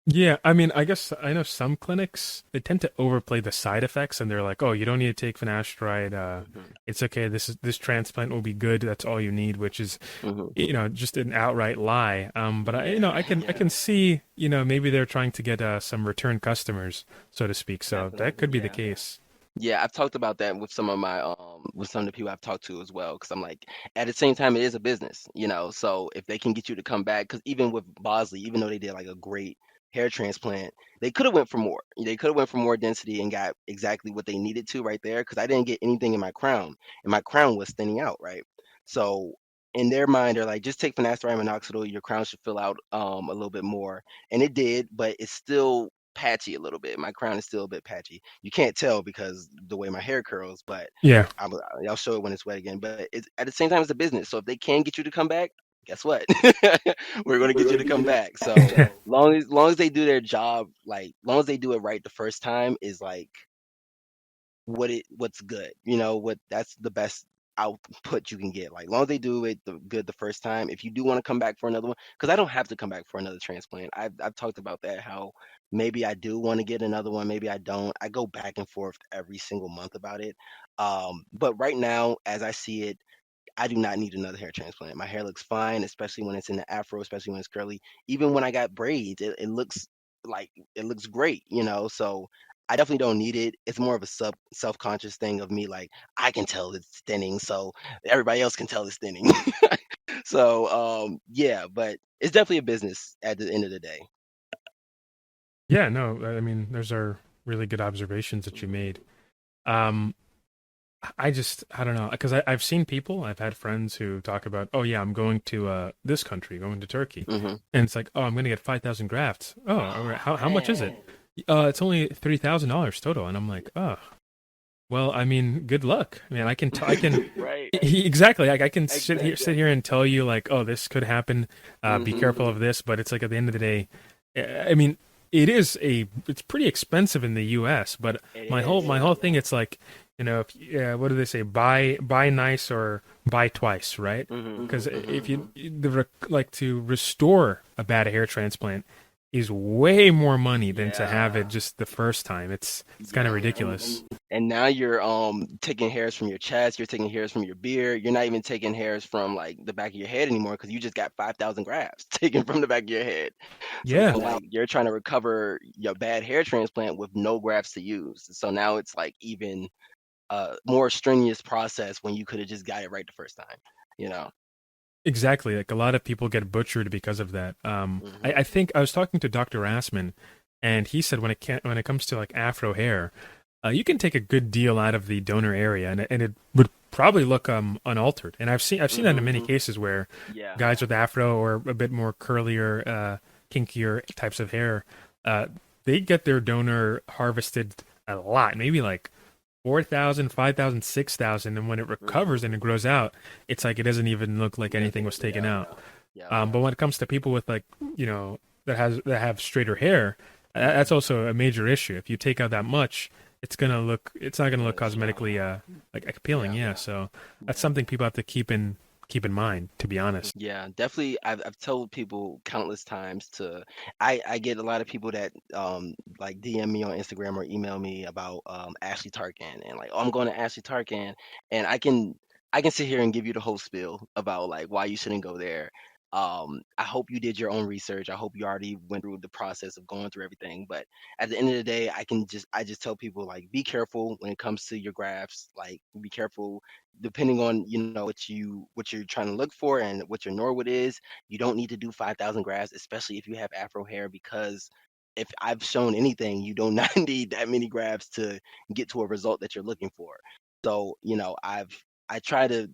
Yeah, I mean, I guess I know some clinics they tend to overplay the side effects, and they're like, "Oh, you don't need to take finasteride. Hmm. It's okay. This transplant will be good. That's all you need," which is, Hmm. just an outright lie. But I can Yeah, see, maybe they're trying to get some return customers, so to speak. So that definitely. could be the Yeah. case. Yeah, I've talked about that with some of my with some of the people I've talked to as well. Because I'm like, at the same time, it is a business. So if they can get you to come back, because even with Bosley, even though they did like a great hair transplant, they could have went for more. They could have went for more density and got exactly what they needed to right there. Because I didn't get anything in my crown, and my crown was thinning out, right? So in their mind, they're like, just take finasteride and minoxidil, your crown should fill out a little bit more, and it did, but it's still patchy a little bit. My crown is still a bit patchy. You can't tell because the way my hair curls, but Yeah. I'll show it when it's wet again. But it's at the same time, it's a business. So if they can get you to come back, guess what? We're going to get you to come back. So long as they do their job, like long as they do it right the first time, is like what's good. What that's the best output you can get. Like, long as they do it good the first time, if you do want to come back for another one, because I don't have to come back for another transplant. I've talked about that, how maybe I do want to get another one, maybe I don't. I go back and forth every single month about it. But right now, as I see it, I do not need another hair transplant. My hair looks fine, especially when it's in the afro, especially when it's curly. Even when I got braids, it looks like it looks great, you know. So I definitely don't need it. It's more of a self-conscious thing of me, like I can tell it's thinning, so everybody else can tell it's thinning. So yeah, but it's definitely a business at the end of the day. Yeah, no, I mean, those are really good observations that you made. Um, I don't know, because I've seen people, I've had friends who talk about, oh yeah, I'm going to this country, going to Turkey, Hmm. and it's like, oh, I'm going to get 5,000 grafts. Oh, all right. How much is it? Man. It's only $3,000 total, and I'm like, oh, well, I mean, good luck. I mean, I can Right. exactly. Like, I can Exactly. sit here and tell you like, oh, this could happen. Be Hmm. careful of this. But it's like at the end of the day, I mean, it's pretty expensive in the U.S. But It my is. whole thing, it's like, what do they say? Buy nice or buy twice, right? Hmm. Because Hmm. if like to restore a bad hair transplant is way more money than to have Yeah. it just the first time. It's kind of Yeah. ridiculous. And now you're taking hairs from your chest, you're taking hairs from your beard, you're not even taking hairs from like the back of your head anymore because you just got 5,000 grafts taken from the back of your head. So Yeah, now like you're trying to recover your bad hair transplant with no grafts to use. So now it's like even more strenuous process when you could have just got it right the first time, you know. exactly. Like a lot of people get butchered because of that. Hmm. I think I was talking to Dr. Assman, and he said when it comes to like afro hair, you can take a good deal out of the donor area, and it would probably look unaltered. And I've seen that in Hmm. many cases where Yeah. guys with afro or a bit more curlier, kinkier types of hair, uh, they get their donor harvested a lot, maybe like 4,000, 5,000, 6,000, and when it recovers and it grows out, it's like it doesn't even look like anything was taken Yeah. out. Yeah. But when it comes to people with like that have straighter hair, that's also a major issue. If you take out that much, it's not gonna look cosmetically like appealing. Yeah. Yeah, so that's Yeah. something people have to keep in mind. To be honest. Yeah, definitely. I've told people countless times to. I get a lot of people that like DM me on Instagram or email me about Ashley Tarkan and like, oh, I'm going to Ashley Tarkan, and I can sit here and give you the whole spiel about like why you shouldn't go there. I hope you did your own research. I hope you already went through the process of going through everything. But at the end of the day, I just tell people like be careful when it comes to your grafts. Like be careful depending on what you're trying to look for and what your Norwood is. You don't need to do 5,000 grafts, especially if you have afro hair, because if I've shown anything, you do not need that many grafts to get to a result that you're looking for. So I try to.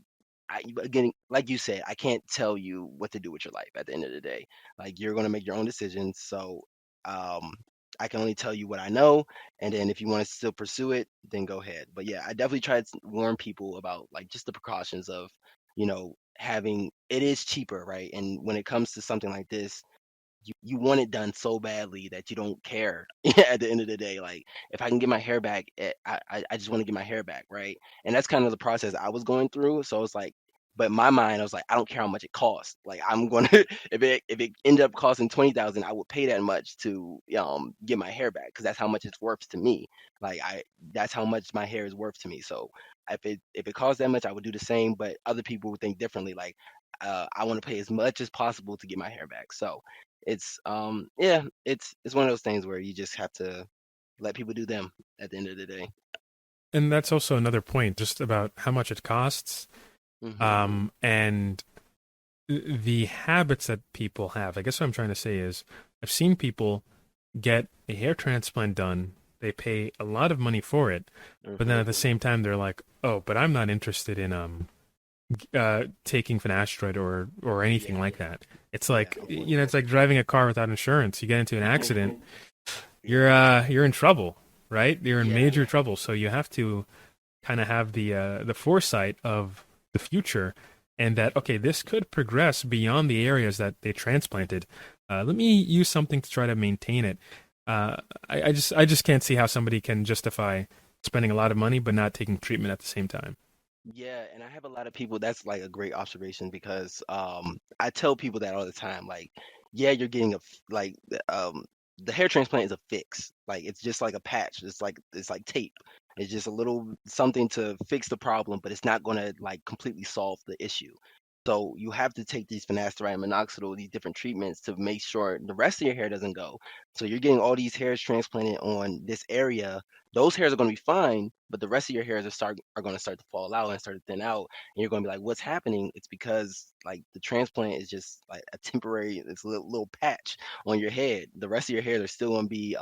Again, like you said, I can't tell you what to do with your life at the end of the day. Like you're gonna make your own decisions. So um, I can only tell you what I know, and then if you want to still pursue it, then go ahead. But yeah, I definitely try to warn people about like just the precautions of, having it is cheaper, right? And when it comes to something like this, you want it done so badly that you don't care at the end of the day. Like if I can get my hair back, I just want to get my hair back, right? And that's kind of the process I was going through. So it's like, but in my mind, I was like, I don't care how much it costs. Like I'm gonna if it ended up costing 20,000, I would pay that much to get my hair back because that's how much it's worth to me. Like that's how much my hair is worth to me. So if it costs that much, I would do the same. But other people would think differently. Like I want to pay as much as possible to get my hair back. So yeah, it's one of those things where you just have to let people do them at the end of the day. And that's also another point, just about how much it costs, Hmm. and the habits that people have. I guess what I'm trying to say is, I've seen people get a hair transplant done. They pay a lot of money for it, but then Hmm. at the same time, they're like, "Oh, but I'm not interested in taking finasteride or anything Yeah. like that." It's Yeah. like, it's like driving a car without insurance. You get into an accident, Yeah. you're in trouble, right? You're in Yeah. major trouble. So you have to kind of have the foresight of the future, and that, okay, this could progress beyond the areas that they transplanted. Let me use something to try to maintain it. I just can't see how somebody can justify spending a lot of money but not taking treatment at the same time. Yeah, and I have a lot of people. That's like a great observation because I tell people that all the time. Like, yeah, you're getting the hair transplant is a fix. Like it's just like a patch. It's like tape. It's just a little something to fix the problem, but it's not going to like completely solve the issue. So you have to take these finasteride, minoxidil, these different treatments to make sure the rest of your hair doesn't go. So you're getting all these hairs transplanted on this area. Those hairs are going to be fine, but the rest of your hairs are going to start to fall out and start to thin out, and you're going to be like, "What's happening?" It's because like the transplant is just like a temporary, it's a little patch on your head. The rest of your hairs are still going to be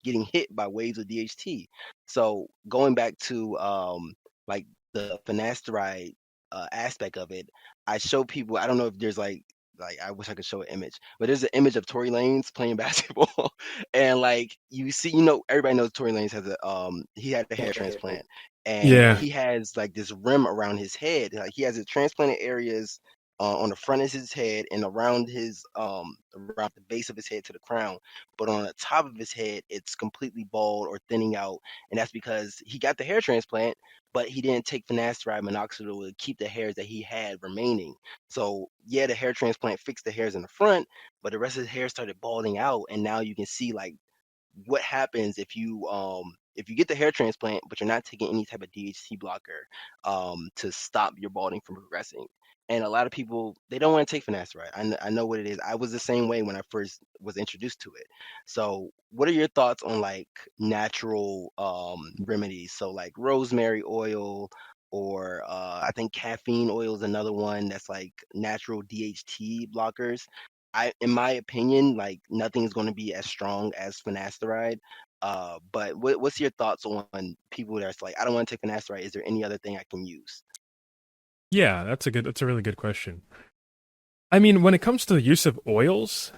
getting hit by waves of DHT. So going back to like the finasteride aspect of it, I show people. I don't know if there's like I wish I could show an image, but there's an image of Tory Lanez playing basketball, and like you see, everybody knows Tory Lanez has he had a hair transplant, and Yeah. he has like this rim around his head, like he has the transplanted areas on the front of his head and around around the base of his head to the crown, but on the top of his head it's completely bald or thinning out, and that's because he got the hair transplant, but he didn't take finasteride minoxidil to keep the hairs that he had remaining. So yeah, the hair transplant fixed the hairs in the front, but the rest of the hair started balding out, and now you can see like what happens if you get the hair transplant, but you're not taking any type of DHT blocker to stop your balding from progressing. And a lot of people they don't want to take finasteride. I know what it is. I was the same way when I first was introduced to it. So, what are your thoughts on like natural remedies? So, like rosemary oil, or I think caffeine oil is another one that's like natural DHT blockers. In my opinion, like nothing is going to be as strong as finasteride. But what's your thoughts on people that's like, I don't want to take finasteride. Is there any other thing I can use? Yeah, that's a really good question. I mean, when it comes to the use of oils,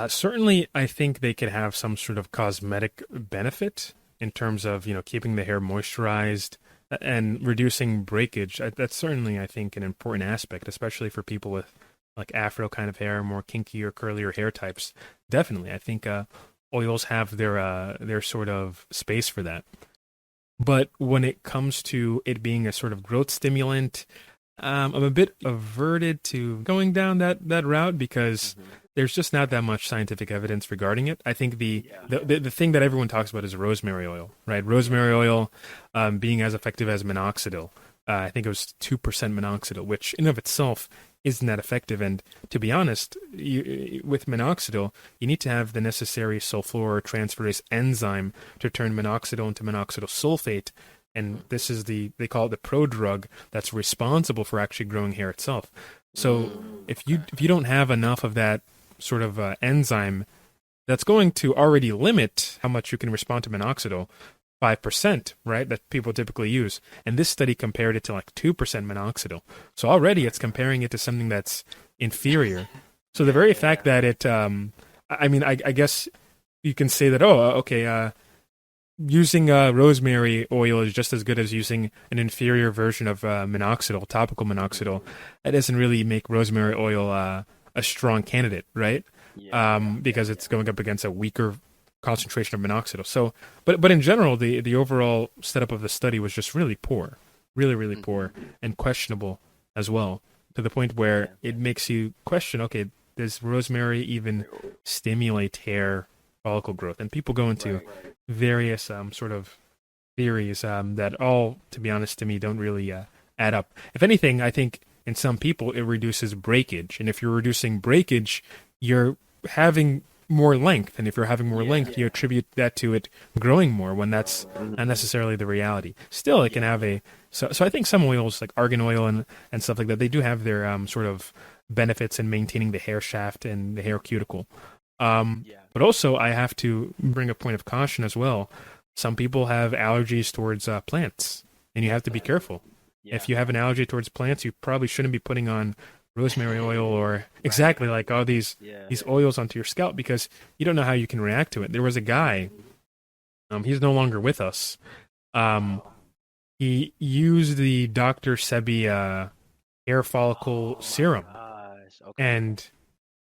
certainly I think they could have some sort of cosmetic benefit in terms of, keeping the hair moisturized and reducing breakage. That's certainly, I think, an important aspect, especially for people with like afro kind of hair, more kinky or curlier hair types. Definitely, I think oils have their sort of space for that. But when it comes to it being a sort of growth stimulant, I'm a bit averted to going down that route because Hmm. there's just not that much scientific evidence regarding it. I think Yeah, the thing that everyone talks about is rosemary oil, right? yeah, Rosemary oil being as effective as minoxidil. I think it was 2% minoxidil, which in of itself isn't that effective. And to be honest, with minoxidil, you need to have the necessary sulfur transferase enzyme to turn minoxidil into minoxidil sulfate, and this is they call it the prodrug that's responsible for actually growing hair itself. So if you don't have enough of that sort of enzyme, that's going to already limit how much you can respond to minoxidil. 5%, right? That people typically use. And this study compared it to like 2% minoxidil. So already it's comparing it to something that's inferior. So the yeah, very yeah, fact yeah. that I mean, I guess you can say that, oh, okay, using rosemary oil is just as good as using an inferior version of minoxidil, topical minoxidil. That doesn't really make rosemary oil a strong candidate, right? Yeah, yeah, yeah, Because it's yeah. going up against a weaker concentration of minoxidil. So, but in general, the overall setup of the study was just really poor, really Hmm. poor and questionable as well, to the point where Yeah. it makes you question, okay, does rosemary even stimulate hair follicle growth? And people go into Right. various sort of theories that all, to be honest, to me, don't really add up. If anything, I think in some people it reduces breakage, and if you're reducing breakage, you're having more length, and if you're having more Yeah. length, you attribute that to it growing more when that's not Hmm. necessarily the reality. Still, it can Yeah. have a so I think some oils like argan oil and stuff like that, they do have their sort of benefits in maintaining the hair shaft and the hair cuticle. Yeah. But also, I have to bring a point of caution as well. Some people have allergies towards plants, and you have to be careful. Yeah. If you have an allergy towards plants, you probably shouldn't be putting on rosemary oil or Right. exactly like all Yeah. these oils onto your scalp because you don't know how you can react to it. There was a guy, he's no longer with us. Um, he used the Dr. Sebi hair follicle Oh my serum, gosh. Okay. and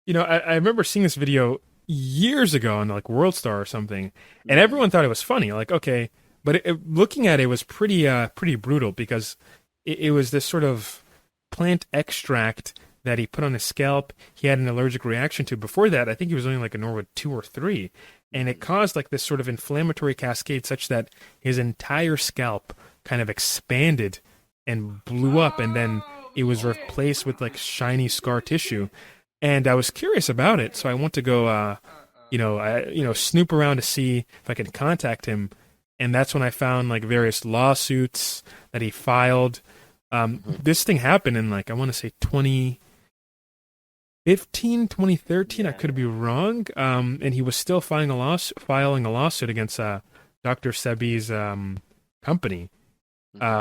I remember seeing this video years ago on like World Star or something, and Yeah. everyone thought it was funny. Like, okay, but looking at it was pretty brutal because it was this sort of plant extract that he put on his scalp. He had an allergic reaction to. Before that, I think he was only like a Norwood 2 or 3. And it caused like this sort of inflammatory cascade such that his entire scalp kind of expanded and blew up, and then it was replaced with like shiny scar tissue. And I was curious about it, so I went to go, snoop around to see if I could contact him. And that's when I found like various lawsuits that he filed. This thing happened in like, I want to say 2015, 2013. I could be wrong. And he was still filing a lawsuit against Dr. Sebi's company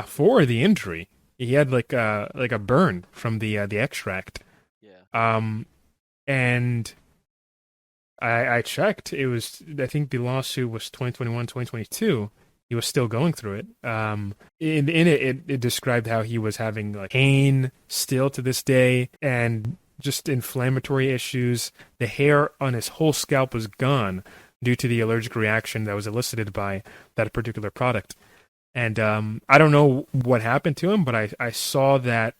for the injury. He had like a burn from the extract. Yeah. And I checked. It was, I think the lawsuit was 2021, 2022. He was still going through it. In it described how he was having like pain still to this day and just inflammatory issues. The hair on his whole scalp was gone due to the allergic reaction that was elicited by that particular product. And I don't know what happened to him, but I saw that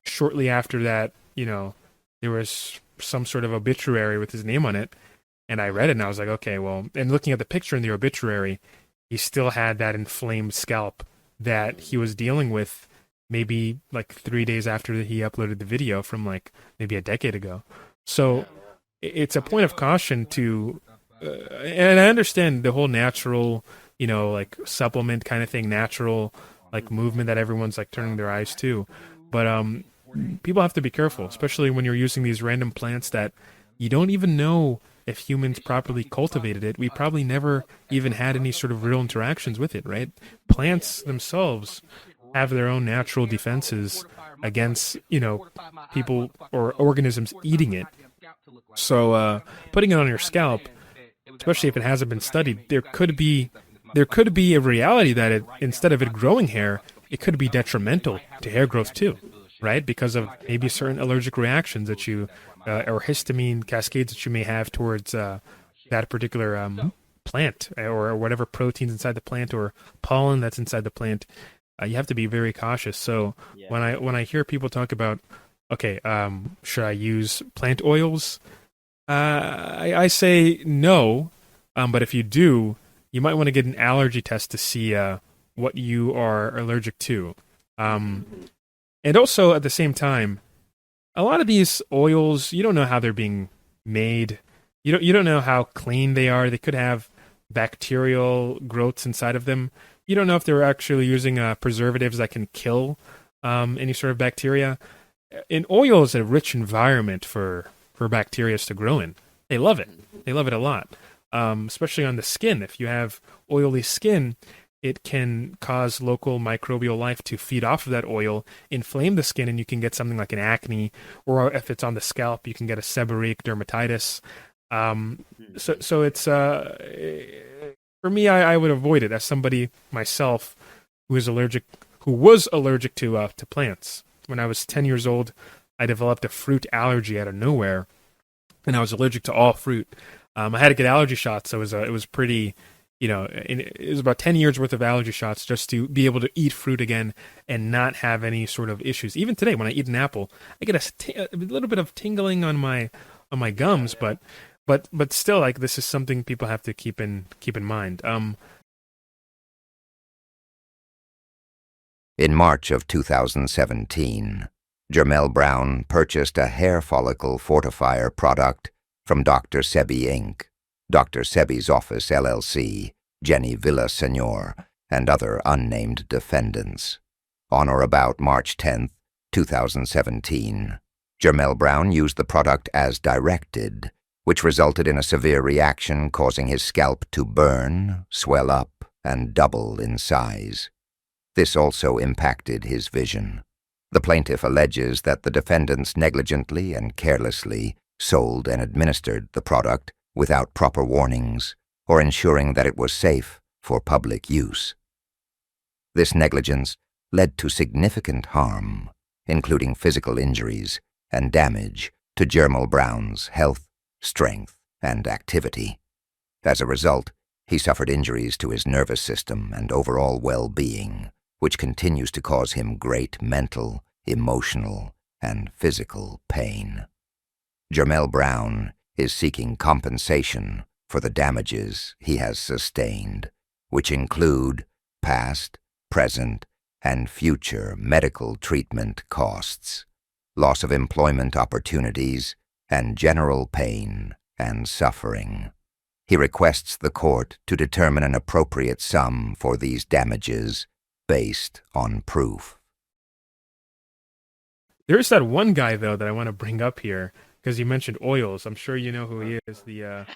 shortly after that, there was some sort of obituary with his name on it. And I read it and I was like, okay, well, and looking at the picture in the obituary, he still had that inflamed scalp that he was dealing with maybe like 3 days after he uploaded the video from like maybe a decade ago. So it's a point of caution to, and I understand the whole natural, like supplement kind of thing, natural like movement that everyone's like turning their eyes to. But people have to be careful, especially when you're using these random plants that you don't even know if humans properly cultivated it. We probably never even had any sort of real interactions with it, right? Plants themselves have their own natural defenses against, people or organisms eating it. So putting it on your scalp, especially if it hasn't been studied, there could be a reality that it, instead of it growing hair, it could be detrimental to hair growth too, right? Because of maybe certain allergic reactions that you or histamine cascades that you may have towards that particular plant or whatever proteins inside the plant or pollen that's inside the plant. You have to be very cautious. So when I hear people talk about, okay, should I use plant oils? I say no, but if you do, you might want to get an allergy test to see what you are allergic to. And also at the same time, a lot of these oils, you don't know how they're being made. You don't know how clean they are. They could have bacterial growths inside of them. You don't know if they're actually using preservatives that can kill any sort of bacteria. An oil is a rich environment for bacteria to grow in. They love it. They love it a lot, especially on the skin. If you have oily skin, it can cause local microbial life to feed off of that oil, inflame the skin, and you can get something like an acne, or if it's on the scalp, you can get a seborrheic dermatitis. So it's for me, I would avoid it as somebody myself who was allergic to plants. When I was 10 years old, I developed a fruit allergy out of nowhere, and I was allergic to all fruit. I had to get allergy shots, so it was pretty. It was about 10 years worth of allergy shots just to be able to eat fruit again and not have any sort of issues. Even today, when I eat an apple, I get a little bit of tingling on my gums, but still, like, this is something people have to keep in mind. In March of 2017, Jermel Brown purchased a hair follicle fortifier product from Dr. Sebi Inc., Dr. Sebi's Office LLC, Jenny Villasenor, and other unnamed defendants. On or about March 10, 2017, Jermel Brown used the product as directed, which resulted in a severe reaction causing his scalp to burn, swell up, and double in size. This also impacted his vision. The plaintiff alleges that the defendants negligently and carelessly sold and administered the product without proper warnings or ensuring that it was safe for public use. This negligence led to significant harm, including physical injuries and damage to Jermel Brown's health, strength, and activity. As a result, he suffered injuries to his nervous system and overall well-being, which continues to cause him great mental, emotional, and physical pain. Jermel Brown is seeking compensation for the damages he has sustained, which include past, present, and future medical treatment costs, loss of employment opportunities, and general pain and suffering. He requests the court to determine an appropriate sum for these damages based on proof. There's that one guy, though, that I want to bring up here, because you mentioned oils. I'm sure you know who he is, the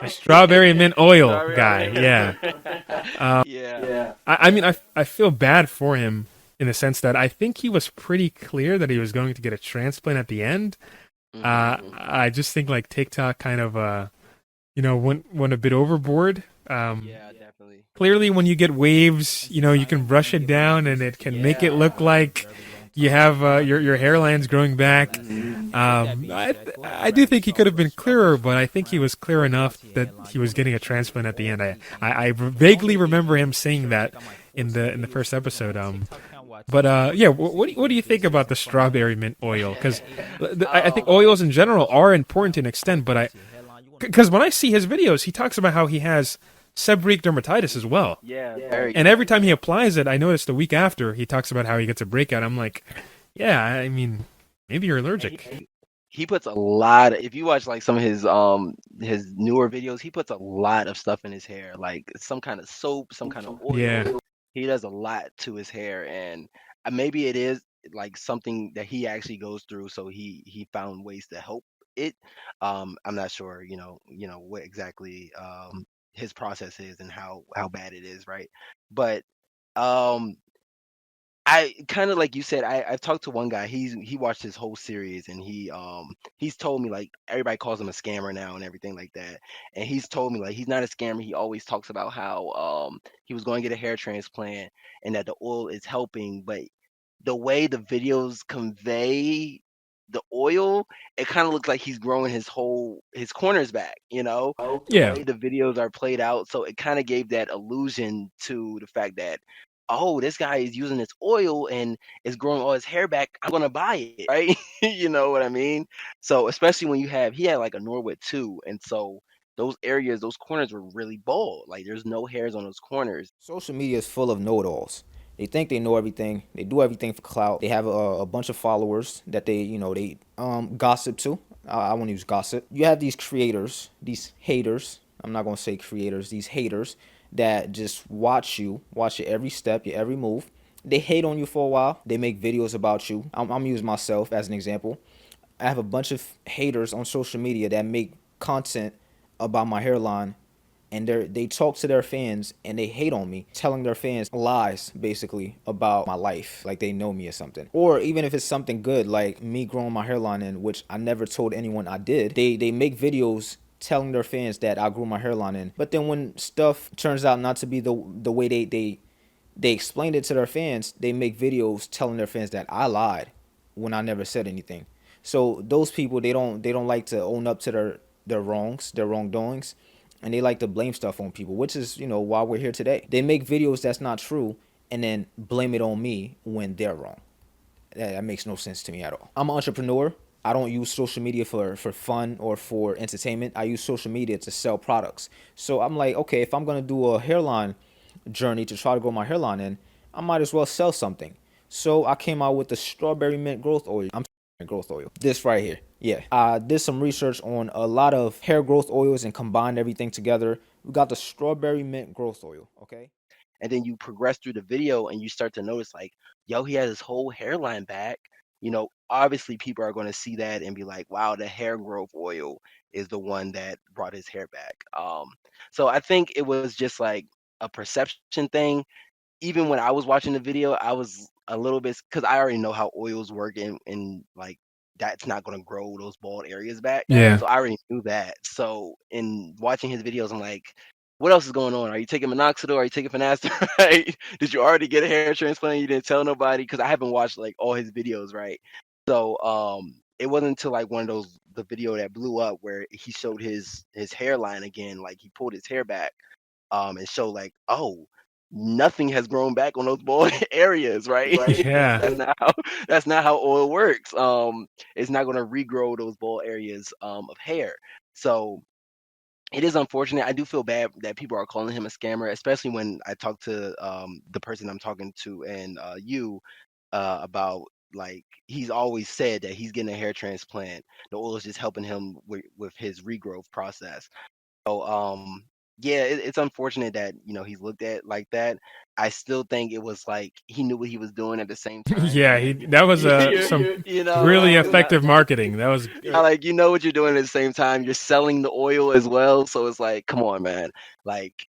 strawberry mint oil guy. Yeah. Yeah. I mean, I feel bad for him in the sense that I think he was pretty clear that he was going to get a transplant at the end. I just think like TikTok kind of went a bit overboard. Yeah, definitely. Clearly, when you get waves, you can brush it down and it can make it look like you have your hairline's growing back. I do think he could have been clearer, but I think he was clear enough that he was getting a transplant at the end. I vaguely remember him saying that in the first episode. But yeah, what do you think about the strawberry mint oil? Because I think oils in general are important to an extent, but because when I see his videos, he talks about how he has seborrheic dermatitis as well. Yeah, very. And every time he applies it, I noticed the week after he talks about how he gets a breakout. I'm like, yeah, I mean, maybe you're allergic. He puts a lot if you watch like some of his newer videos, he puts a lot of stuff in his hair, like some kind of soap, some kind of oil. Yeah. He does a lot to his hair, and maybe it is like something that he actually goes through, so he found ways to help it. I'm not sure, what exactly his process is and how bad it is, right? But um I kind of like you said, I've talked to one guy. He watched his whole series, and he's told me like everybody calls him a scammer now and everything like that. And he's told me like he's not a scammer. He always talks about how he was going to get a hair transplant and that the oil is helping, but the way the videos convey the oil, it kind of looks like he's growing his corners back, The Yeah. way the videos are played out. So it kind of gave that illusion to the fact that, oh, this guy is using this oil and is growing all his hair back. I'm gonna buy it, right? You know what I mean? So especially when he had like a Norwood too, and so those areas, those corners were really bald. Like there's no hairs on those corners. Social media is full of know-it-alls. They think they know everything. They do everything for clout. They have a bunch of followers that they gossip to. I won't use gossip. You have these creators, these haters. I'm not gonna say creators. These haters that just watch your every step, your every move. They hate on you for a while. They make videos about you. I'm using myself as an example. I have a bunch of haters on social media that make content about my hairline, and they talk to their fans and they hate on me, telling their fans lies basically about my life, like they know me or something. Or even if it's something good, like me growing my hairline in, which I never told anyone I did, they make videos telling their fans that I grew my hairline in. But then when stuff turns out not to be the way they explained it to their fans, they make videos telling their fans that I lied when I never said anything. So those people, they don't like to own up to their wrongs, their wrongdoings, and they like to blame stuff on people, which is, why we're here today. They make videos that's not true and then blame it on me when they're wrong. That makes no sense to me at all. I'm an entrepreneur. I don't use social media for fun or for entertainment. I use social media to sell products. So I'm like, okay, if I'm going to do a hairline journey to try to grow my hairline in, I might as well sell something. So I came out with the strawberry mint growth oil. Growth oil. This right here. Yeah. I did some research on a lot of hair growth oils and combined everything together. We got the strawberry mint growth oil, okay? And then you progress through the video and you start to notice like, yo, he has his whole hairline back. Obviously people are going to see that and be like, wow, the hair growth oil is the one that brought his hair back. So I think it was just like a perception thing. Even when I was watching the video, I was a little bit, because I already know how oils work, and like that's not going to grow those bald areas back. Yeah. So I already knew that. So in watching his videos, I'm like, what else is going on? Are you taking minoxidil? Are you taking finasteride? Right? Did you already get a hair transplant? You didn't tell nobody? Because I haven't watched like all his videos, right? So it wasn't until like one of the video that blew up where he showed his hairline again, like he pulled his hair back, and showed like, oh, nothing has grown back on those bald areas, right? Yeah. That's not how oil works. It's not going to regrow those bald areas of hair. So it is unfortunate. I do feel bad that people are calling him a scammer, especially when I talk to the person I'm talking to and you about, like, he's always said that he's getting a hair transplant. The oil is just helping him with his regrowth process. So yeah, it's unfortunate that he's looked at like that. I still think it was like he knew what he was doing at the same time. Yeah, that was some really effective marketing. That was Like, you know what you're doing at the same time. You're selling the oil as well, so it's like, come on, man. Like,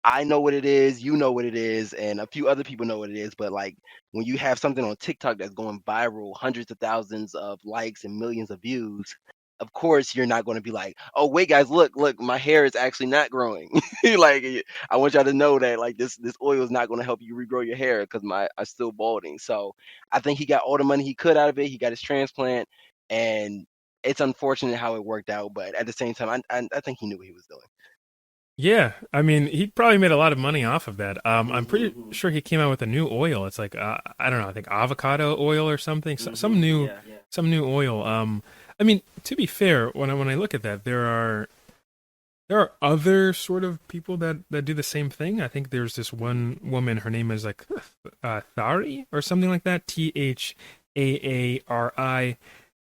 I know what it is, you know what it is, and a few other people know what it is. But like, when you have something on TikTok that's going viral, hundreds of thousands of likes and millions of views, of course you're not going to be like, oh wait, guys, look, my hair is actually not growing. Like, I want y'all to know that, like, this oil is not going to help you regrow your hair because I'm still balding. So I think he got all the money he could out of it. He got his transplant, and it's unfortunate how it worked out. But at the same time, I think he knew what he was doing. Yeah, I mean, he probably made a lot of money off of that. I'm pretty sure he came out with a new oil. It's like I don't know, I think avocado oil or something. Some new oil. I mean, to be fair, when I look at that, there are other sort of people that do the same thing. I think there's this one woman. Her name is like Thari or something like that. Thaari,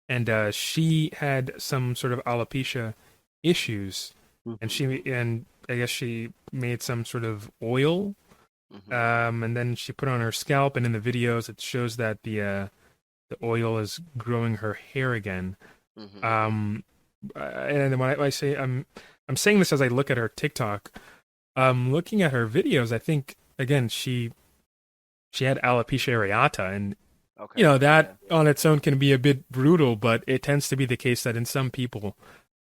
and she had some sort of alopecia issues, and I guess she made some sort of oil, and then she put on her scalp, and in the videos it shows that the oil is growing her hair again. And when I say I'm saying this as I look at her TikTok, looking at her videos, I think again she had alopecia areata, and that on its own can be a bit brutal, but it tends to be the case that in some people,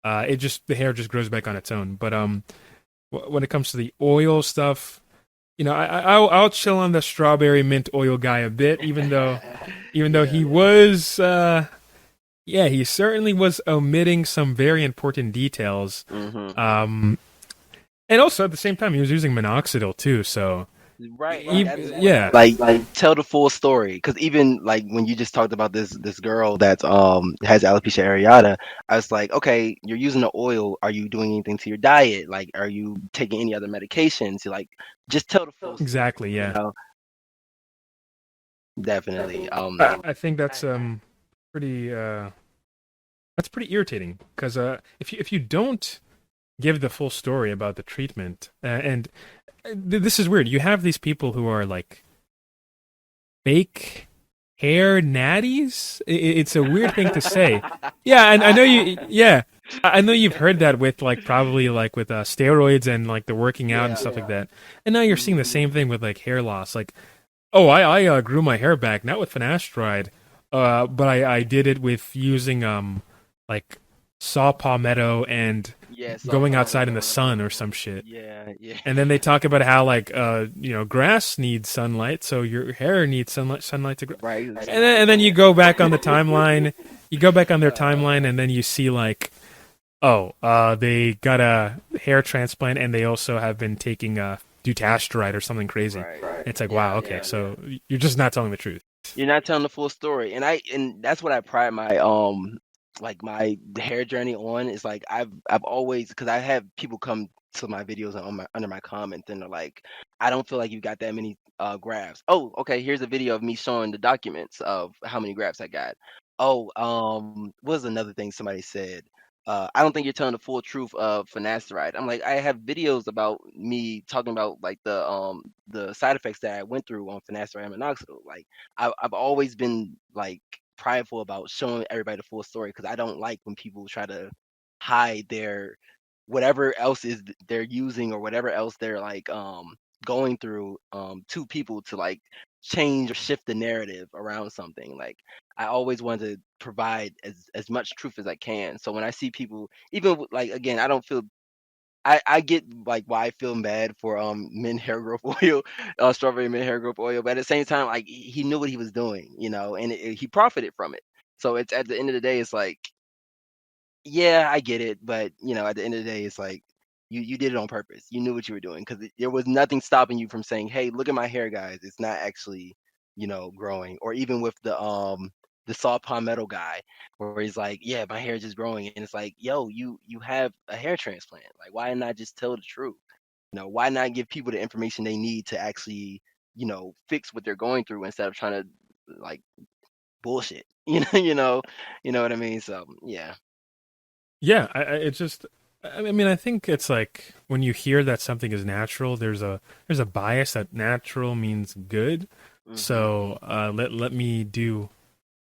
the hair just grows back on its own. But when it comes to the oil stuff, I'll chill on the strawberry mint oil guy a bit, even though he was, he certainly was omitting some very important details. And also at the same time, he was using minoxidil too, so. Right. Yeah. Like tell the full story, because even like when you just talked about this girl that has alopecia areata, I was like, okay, you're using the oil. Are you doing anything to your diet? Like, are you taking any other medications? Like, just tell the full story. Exactly. Yeah. Definitely. I think that's pretty irritating, because if you don't give the full story about the treatment, and this is weird. You have these people who are like fake hair natties. It's a weird thing to say. Yeah, and I know you. Yeah, I know you've heard that with probably with steroids and like the working out and stuff like that. And now you're seeing the same thing with like hair loss. Like, oh, I grew my hair back, not with finasteride, but I did it with using like saw palmetto and going outside in the sun or some shit. Yeah. And then they talk about how grass needs sunlight, so your hair needs sunlight to grow. Right. And then you go back on the timeline. You go back on their timeline, and then you see they got a hair transplant, and they also have been taking dutasteride or something crazy. Right. It's like, wow, okay, so you're just not telling the truth. You're not telling the full story, and that's what I pride my my hair journey on. Is like I've always, because I have people come to my videos and under my comments, and they're like, I don't feel like you got that many grafts. Oh, okay, here's a video of me showing the documents of how many grafts I got. Oh, what was another thing somebody said? I don't think you're telling the full truth of finasteride. I'm like, I have videos about me talking about like the side effects that I went through on finasteride and minoxidil. Like, I've always been like prideful about showing everybody the full story, because I don't like when people try to hide their whatever else is they're using, or whatever else they're like going through to people to like change or shift the narrative around something. Like, I always want to provide as much truth as I can. So when I see people, even like, again, I don't feel, I get like why I feel bad for mint hair growth oil, strawberry mint hair growth oil, but at the same time, like, he knew what he was doing, and he profited from it. So it's, at the end of the day, it's like, yeah, I get it, but at the end of the day, it's like, You did it on purpose. You knew what you were doing because there was nothing stopping you from saying, "Hey, look at my hair, guys. It's not actually, growing." Or even with the saw palmetto guy, where he's like, "Yeah, my hair is just growing," and it's like, "Yo, you have a hair transplant. Like, why not just tell the truth? Why not give people the information they need to actually, fix what they're going through instead of trying to like bullshit. You know what I mean? So yeah. Yeah, it's just. I mean, I think it's like when you hear that something is natural, there's a bias that natural means good. Hmm. So let me do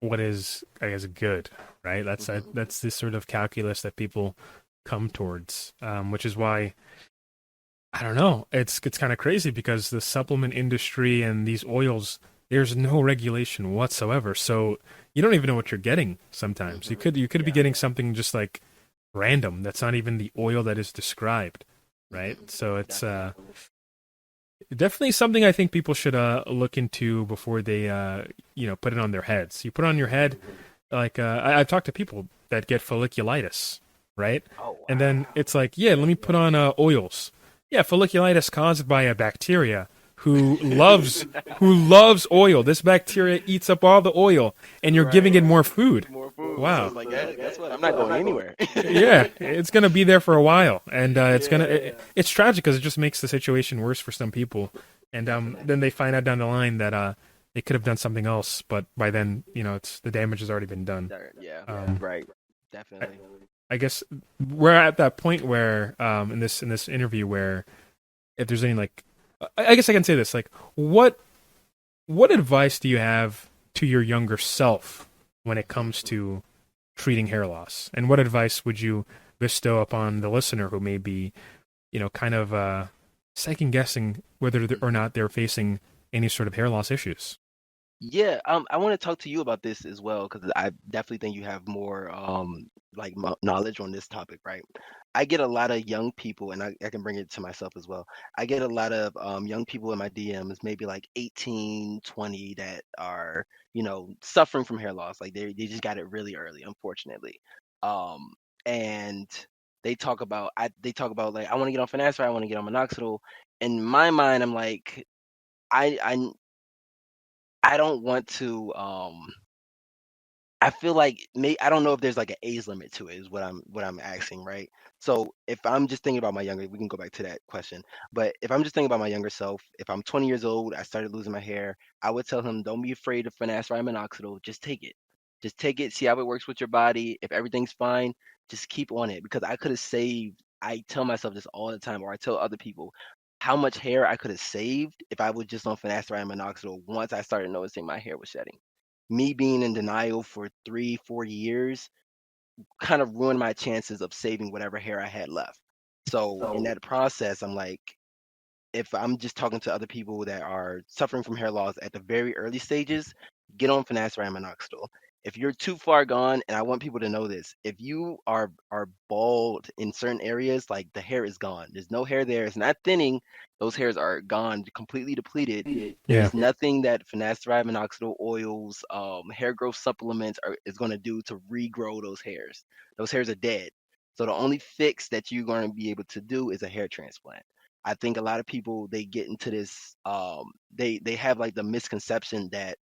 what is, I guess, good, right? Hmm. That's this sort of calculus that people come towards, which is why I don't know. It's kind of crazy because the supplement industry and these oils, there's no regulation whatsoever. So you don't even know what you're getting sometimes. You Hmm. could be Yeah. getting something just like random that's not even the oil that is described, right? Hmm. So it's Definitely. definitely something I think people should look into before they put it on their heads. You put it on your head, like I've talked to people that get folliculitis, right? Oh And then wow. it's like, yeah, let me put on oils. Yeah, folliculitis caused by a bacteria who loves oil. This bacteria eats up all the oil, and you're giving Right. it more food. More food. So Wow. it's like, guess what? I'm not going anywhere. Yeah, it's gonna be there for a while, and Yeah. it's tragic because it just makes the situation worse for some people, and then Definitely. they find out down the line that they could have done something else, but by then it's the damage has already been done. Yeah. Um, Right. I, Definitely. I guess we're at that point where in this interview where if there's any like I guess I can say this like what advice do you have to your younger self when it comes to treating hair loss? And what advice would you bestow upon the listener who may be, kind of second guessing whether or not they're facing any sort of hair loss issues? Yeah, I want to talk to you about this as well because I definitely think you have more like knowledge on this topic, right? I get a lot of young people, and I can bring it to myself as well. I get a lot of young people in my DMs, maybe like 18, 20, that are, suffering from hair loss. Like they just got it really early, unfortunately. Um, and they talk about like I want to get on finasteride, I want to get on minoxidil. In my mind, I'm like, I I don't want to I feel like I don't know if there's like an age limit to it is what I'm asking, right? So if I'm just thinking about my younger, we can go back to that question. But if I'm just thinking about my younger self, if I'm 20 years old, I started losing my hair, I would tell him, don't be afraid of finasteride minoxidil. Just take it. Just take it, see how it works with your body. If everything's fine, just keep on it. Because I could have saved, I tell myself this all the time, or I tell other people how much hair I could have saved if I was just on finasteride minoxidil once I started noticing my hair was shedding. Me being in denial for 3, 4 years kind of ruined my chances of saving whatever hair I had left. So in that process, I'm like, if I'm just talking to other people that are suffering from hair loss at the very early stages, get on finasteride and minoxidil. If you're too far gone, and I want people to know this, if you are bald in certain areas, like the hair is gone. There's no hair there. It's not thinning. Those hairs are gone, completely depleted. Yeah. There's nothing that finasteride, minoxidil oils, hair growth supplements is going to do to regrow those hairs. Those hairs are dead. So the only fix that you're going to be able to do is a hair transplant. I think a lot of people they get into this they have like the misconception that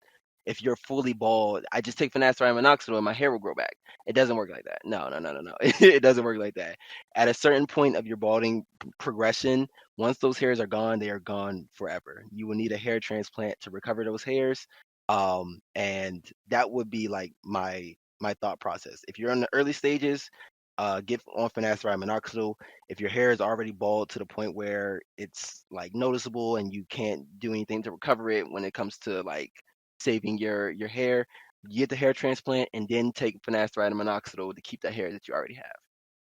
if you're fully bald, I just take finasteride and minoxidil and my hair will grow back. It doesn't work like that. No, no, no, no, no. It doesn't work like that. At a certain point of your balding progression, once those hairs are gone, they are gone forever. You will need a hair transplant to recover those hairs. And that would be like my thought process. If you're in the early stages, get on finasteride minoxidil. If your hair is already bald to the point where it's like noticeable and you can't do anything to recover it when it comes to like saving your hair, you get the hair transplant and then take finasteride and minoxidil to keep the hair that you already have.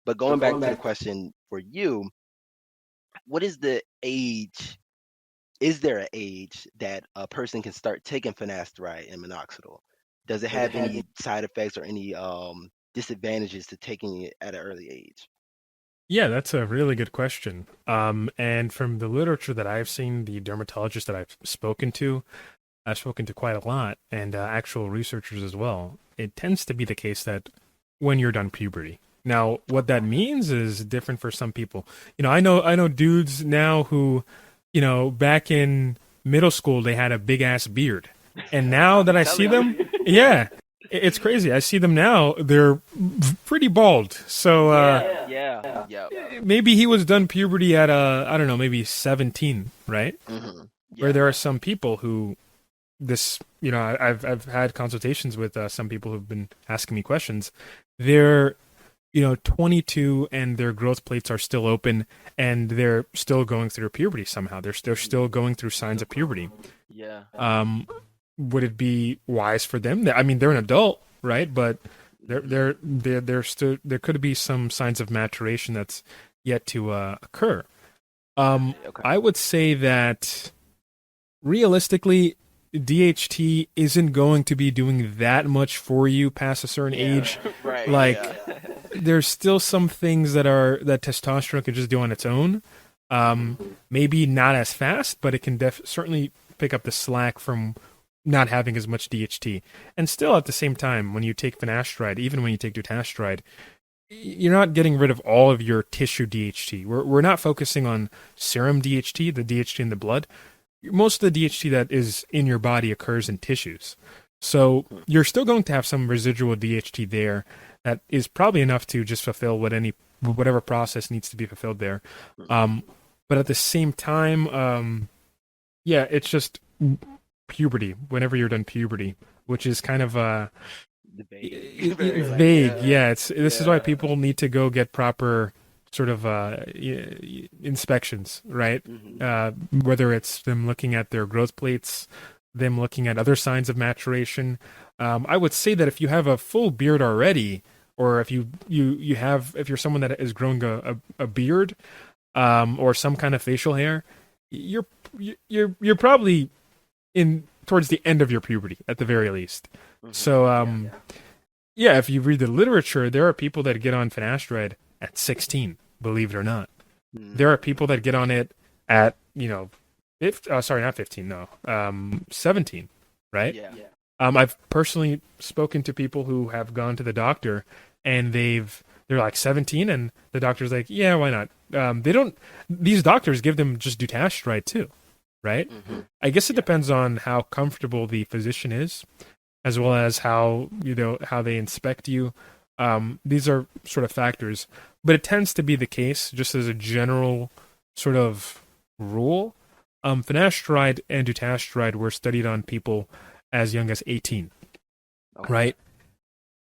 But going back to the question for you, what is the age? Is there an age that a person can start taking finasteride and minoxidil? Does it have any side effects or any disadvantages to taking it at an early age? Yeah, that's a really good question. And from the literature that I've seen, the dermatologists that I've spoken to quite a lot, and actual researchers as well. It tends to be the case that when you're done puberty, Now, what that means is different for some people. I know dudes now who, back in middle school they had a big ass beard, and now that I see them, yeah, it's crazy. I see them now; they're pretty bald. So Yeah. maybe he was done puberty at I don't know, maybe 17, right? Mm-hmm. Where there are some people who I've had consultations with some people who've been asking me questions. They're 22 and their growth plates are still open and they're still going through puberty somehow. They're still going through signs of puberty. Yeah. Would it be wise for them? I mean, they're an adult, right? But they're still, there could be some signs of maturation that's yet to occur. Okay. I would say that realistically, DHT isn't going to be doing that much for you past a certain age. Right. Like, yeah. there's still some things that testosterone can just do on its own. Maybe not as fast, but it can certainly pick up the slack from not having as much DHT. And still, at the same time, when you take finasteride, even when you take dutasteride, you're not getting rid of all of your tissue DHT. We're not focusing on serum DHT, the DHT in the blood. Most of the DHT that is in your body occurs in tissues. So you're still going to have some residual DHT there that is probably enough to just fulfill whatever process needs to be fulfilled there. But at the same time, it's just puberty, whenever you're done puberty, which is kind of vague. Yeah, this is why people need to go get proper sort of inspections, right? Mm-hmm. Whether it's them looking at their growth plates, them looking at other signs of maturation. I would say that if you have a full beard already, or if if you're someone that is growing a beard, or some kind of facial hair, you're probably towards the end of your puberty at the very least. Mm-hmm. So if you read the literature, there are people that get on finasteride at 16, believe it or not. Mm-hmm. There are people that get on it at not 15, no, 17, right? Yeah. I've personally spoken to people who have gone to the doctor and they're like 17 and the doctor's like, yeah, why not? These doctors give them just dutasteride too, right? Mm-hmm. I guess it depends on how comfortable the physician is, as well as how they inspect you. These are sort of factors, but it tends to be the case, just as a general sort of rule. Finasteride and dutasteride were studied on people as young as 18, Okay. right?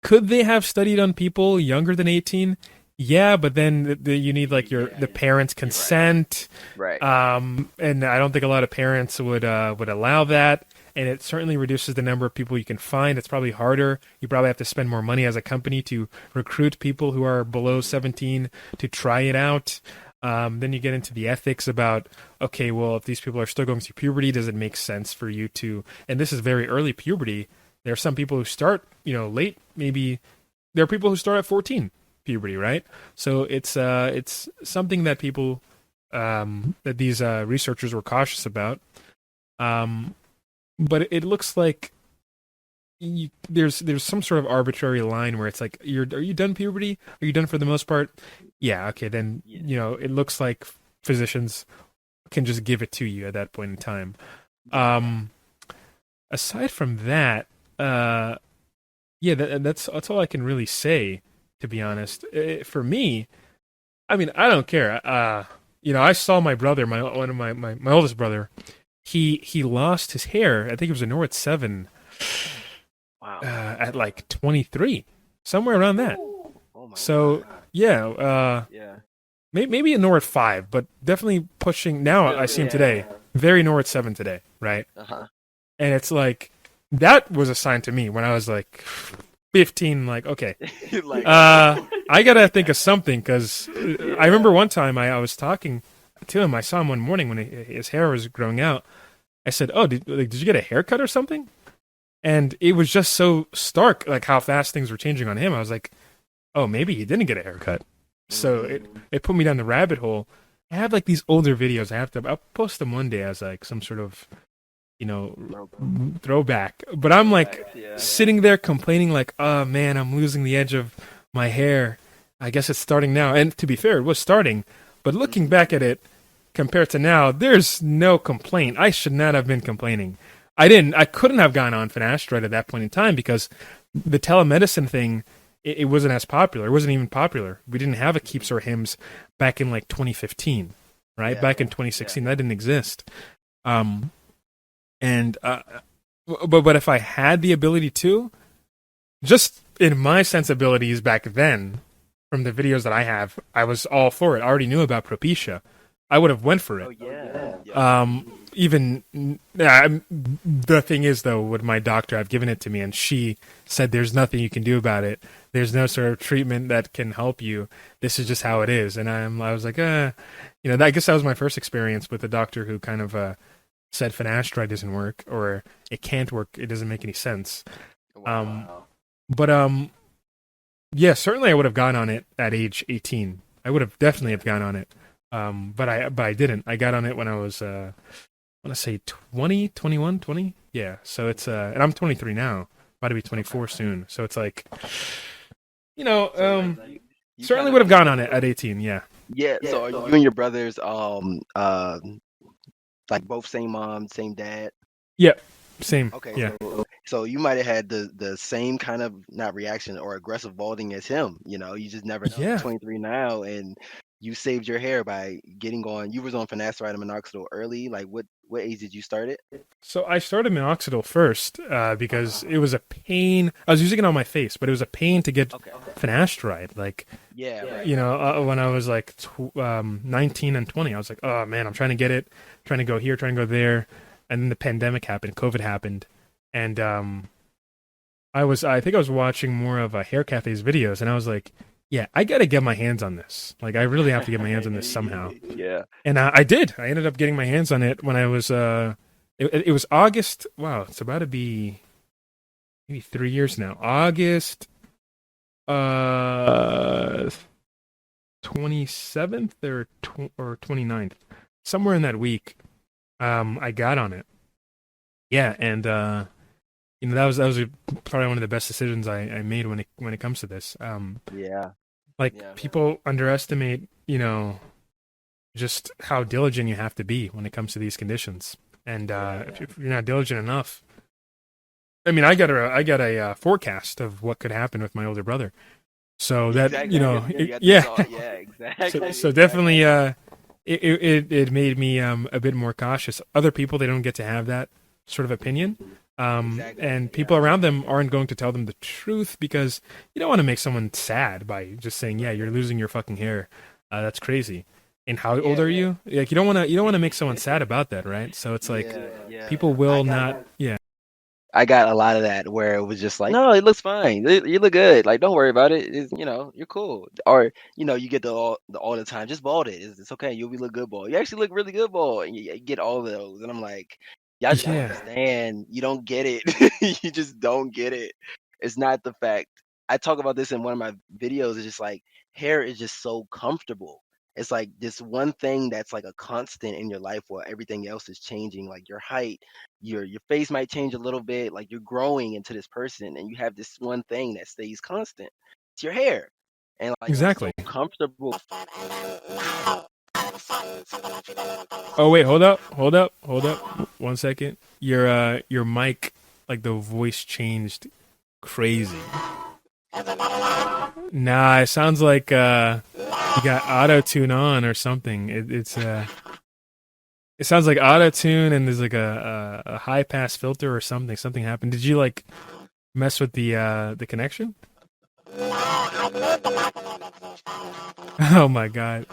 Could they have studied on people younger than 18? Yeah, but then you need like the parents' consent, Right. and I don't think a lot of parents would allow that. And it certainly reduces the number of people you can find. It's probably harder. You probably have to spend more money as a company to recruit people who are below 17 to try it out. Then you get into the ethics about, okay, well, if these people are still going through puberty, does it make sense for you to, and this is very early puberty. There are some people who start, late, maybe there are people who start at 14 puberty, right? So it's something that people, that these researchers were cautious about. But it looks like there's some sort of arbitrary line where it's like, are you done puberty? Are you done for the most part? Yeah, okay, then, it looks like physicians can just give it to you at that point in time. Aside from that, that's all I can really say, to be honest. For me, I mean, I don't care. I saw my brother, my oldest brother. He lost his hair. I think it was a North 7. Wow. At like 23, somewhere around that. Oh my So God. maybe a North 5, but definitely pushing. Now I see him today, very North 7 today, right? Uh-huh. And it's like that was a sign to me when I was like 15. Like, okay, Like, I gotta think of something, because I remember one time I was talking to him. I saw him one morning when his hair was growing out. I said, "Oh, did you get a haircut or something?" And it was just so stark, like how fast things were changing on him. I was like, "Oh, maybe he didn't get a haircut." So it put me down the rabbit hole. I have like these older videos. I'll post them one day as like some sort of, throwback. But I'm like sitting there complaining, like, "Oh man, I'm losing the edge of my hair." I guess it's starting now. And to be fair, it was starting, but looking back at it compared to now, there's no complaint. I should not have been complaining. I couldn't have gone on finasteride at that point in time because the telemedicine thing, it wasn't as popular. It wasn't even popular. We didn't have a Keeps or Hims back in like 2015, right? Yeah. Back in 2016, that didn't exist. But if I had the ability to, just in my sensibilities back then, from the videos that I have, I was all for it. I already knew about Propecia. I would have went for it. Oh yeah. The thing is though, with my doctor, I've given it to me and she said there's nothing you can do about it. There's no sort of treatment that can help you. This is just how it is. And I was like, I guess that was my first experience with a doctor who kind of said finasteride doesn't work or it can't work. It doesn't make any sense. Wow. Yeah, certainly I would have gone on it at age 18. I would have definitely have gone on it. But I didn't. I got on it when I was I want to say 20, 21, 20. Yeah. So it's and I'm 23 now. About to be 24 soon. So it's like, You certainly kinda- would have gone on it at 18. Yeah. Yeah. So are you and your brothers like both same mom, same dad? Yep. Same. Okay. Yeah. So you might have had the same kind of not reaction or aggressive balding as him. You just never know. Yeah. 23 now, and you saved your hair by getting on. You was on finasteride and minoxidil early. Like what age did you start it? So I started minoxidil first because it was a pain. I was using it on my face, but it was a pain to get finasteride. Like, Yeah. Right. when I was like 19 and 20, I was like, oh man, I'm trying to get it, trying to go here, trying to go there. And then the pandemic happened, COVID happened. And I think I was watching more of Hair Cafe's videos, and I was like, yeah, I got to get my hands on this. Like, I really have to get my hands on this somehow. Yeah. And I did. I ended up getting my hands on it when I was, it was August. Wow, it's about to be maybe 3 years now. August 27th or 29th. Somewhere in that week, I got on it. Yeah, and that was probably one of the best decisions I made when it comes to this. Yeah. People underestimate, just how diligent you have to be when it comes to these conditions. And if you're not diligent enough, I mean, I got a forecast of what could happen with my older brother. So that exactly. Exactly. So definitely, it made me a bit more cautious. Other people, they don't get to have that sort of opinion. And people around them aren't going to tell them the truth because you don't want to make someone sad by just saying, yeah, you're losing your fucking hair. That's crazy. And how old are you? Like, you don't want to make someone sad about that, right? So it's like people will not. Yeah. I got a lot of that where it was just like, no, it looks fine. You look good. Like, don't worry about it. You're cool. Or, you get all the time. Just bald it. It's okay. You'll be look good bald. You actually look really good bald. And you get all of those. And I'm like, y'all just don't understand. You don't get it. You just don't get it. It's not the fact. I talk about this in one of my videos. It's just like hair is just so comfortable. It's like this one thing that's like a constant in your life while everything else is changing. Like your height, your face might change a little bit. Like you're growing into this person, and you have this one thing that stays constant. It's your hair, and like exactly so comfortable. Oh wait, hold up. 1 second. Your mic, like the voice changed crazy. Nah, it sounds like you got auto tune on or something. It sounds like auto tune and there's like a high pass filter or something. Something happened. Did you like mess with the connection? Oh my god.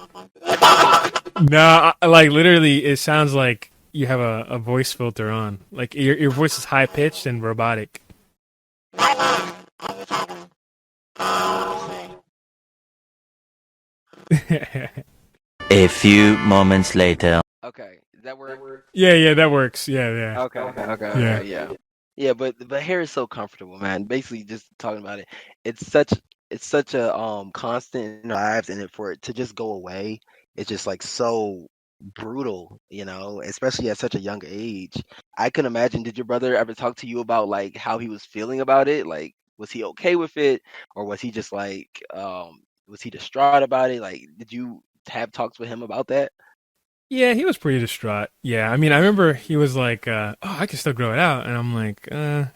No, like literally, it sounds like you have a voice filter on. Like your voice is high pitched and robotic. A few moments later. Okay, does that work? Yeah, that works. Yeah. Okay. Yeah, but hair is so comfortable, man. Basically, just talking about it, it's such a constant in our lives, and for it to just go away, it's just like so brutal, especially at such a young age. I can imagine. Did your brother ever talk to you about like how he was feeling about it? Like, was he okay with it, or was he just like, was he distraught about it? Like, did you have talks with him about that? Yeah, he was pretty distraught. Yeah, I mean, I remember he was like, "Oh, I can still grow it out," and I'm like, "Yeah,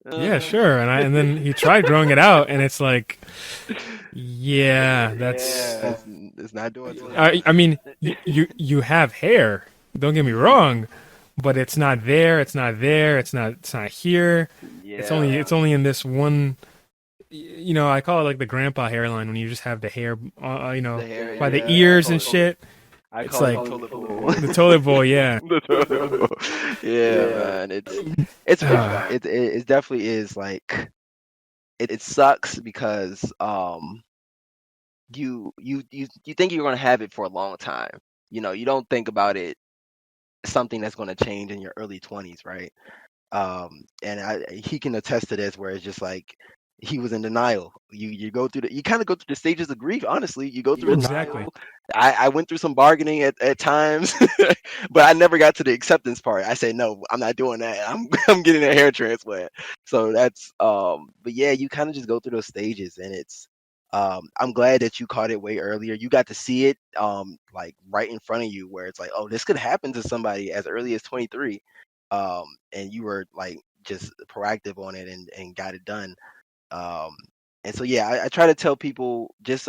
Uh, sure." And then he tried growing it out, and it's like, yeah, yeah, that's. it's not doing too much. I mean, you have hair. Don't get me wrong, but it's not there. It's not there. It's not here. Yeah, It's only in this one. I call it like the grandpa hairline when you just have the hair, the hair. by the Yeah, ears and shit. I It's call it like the toilet bowl. the toilet bowl. Yeah. The toilet bowl. Yeah, man, it's rough. It definitely is like it sucks because you think you're gonna have it for a long time. You don't think about it something that's gonna change in your early 20s, right? And he can attest to this, where it's just like he was in denial. You kind of go through the stages of grief. Honestly, you go through Exactly. denial. I went through some bargaining at times, but I never got to the acceptance part. I said no, I'm not doing that. I'm getting a hair transplant. So that's but yeah, you kind of just go through those stages, and it's I'm glad that you caught it way earlier. You got to see it like right in front of you, where it's like, oh, this could happen to somebody as early as 23, and you were like just proactive on it and got it done. Um, and so yeah, I try to tell people just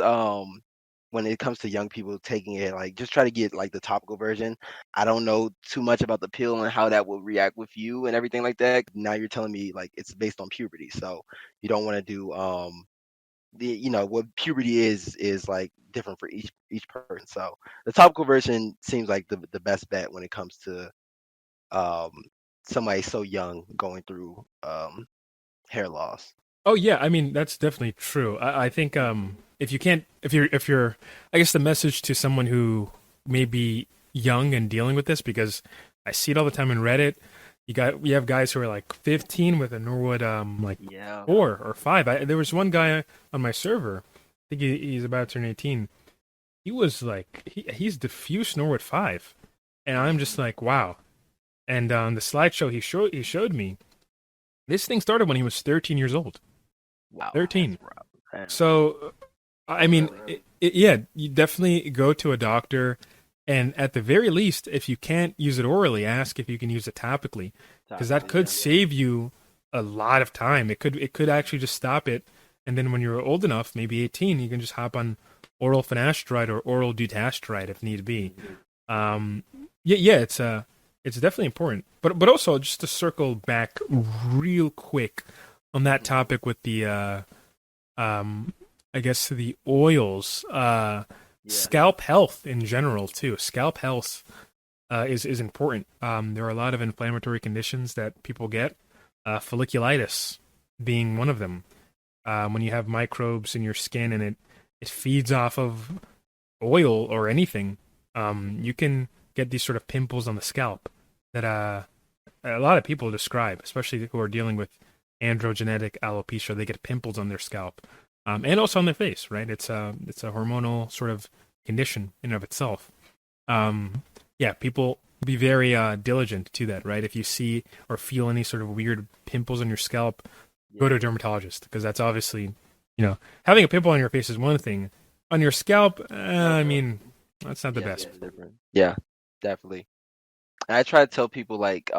when it comes to young people taking it, like just try to get like the topical version. I don't know too much about the pill and how that will react with you and everything like that. Now you're telling me like it's based on puberty, so you don't want to do what puberty is like different for each person. So the topical version seems like the best bet when it comes to um somebody so young going through hair loss. Oh yeah, I mean that's definitely true. I think if you can't if you're I guess the message to someone who may be young and dealing with this, because I see it all the time in Reddit. We have guys who are like 15 with a Norwood like Yeah. 4 or 5. There was one guy on my server. I think he's about to turn 18. He was like he's diffuse Norwood 5, and I'm just like wow. And on the slideshow he showed me, this thing started when he was 13 years old. Wow. 13. That's rough. Man. So, I mean, yeah, you definitely go to a doctor, and at the very least, if you can't use it orally, ask if you can use it topically, because that could save you a lot of time. It could actually just stop it, and then when you're old enough, maybe 18, you can just hop on oral finasteride or oral dutasteride if need be. Yeah, it's definitely important. But also just to circle back real quick on that topic with the I guess the oils, scalp health in general too. Scalp health is important. There are a lot of inflammatory conditions that people get, folliculitis being one of them. When you have microbes in your skin and it feeds off of oil or anything, you can get these sort of pimples on the scalp that a lot of people describe, especially who are dealing with androgenetic alopecia. They get pimples on their scalp, and also on their face. Right? It's a hormonal sort of condition in and of itself. Yeah, people be very diligent to that. Right? If you see or feel any sort of weird pimples on your scalp, go to a dermatologist, because that's obviously, having a pimple on your face is one thing. On your scalp, I mean, that's not the best. Yeah, definitely. And I try to tell people like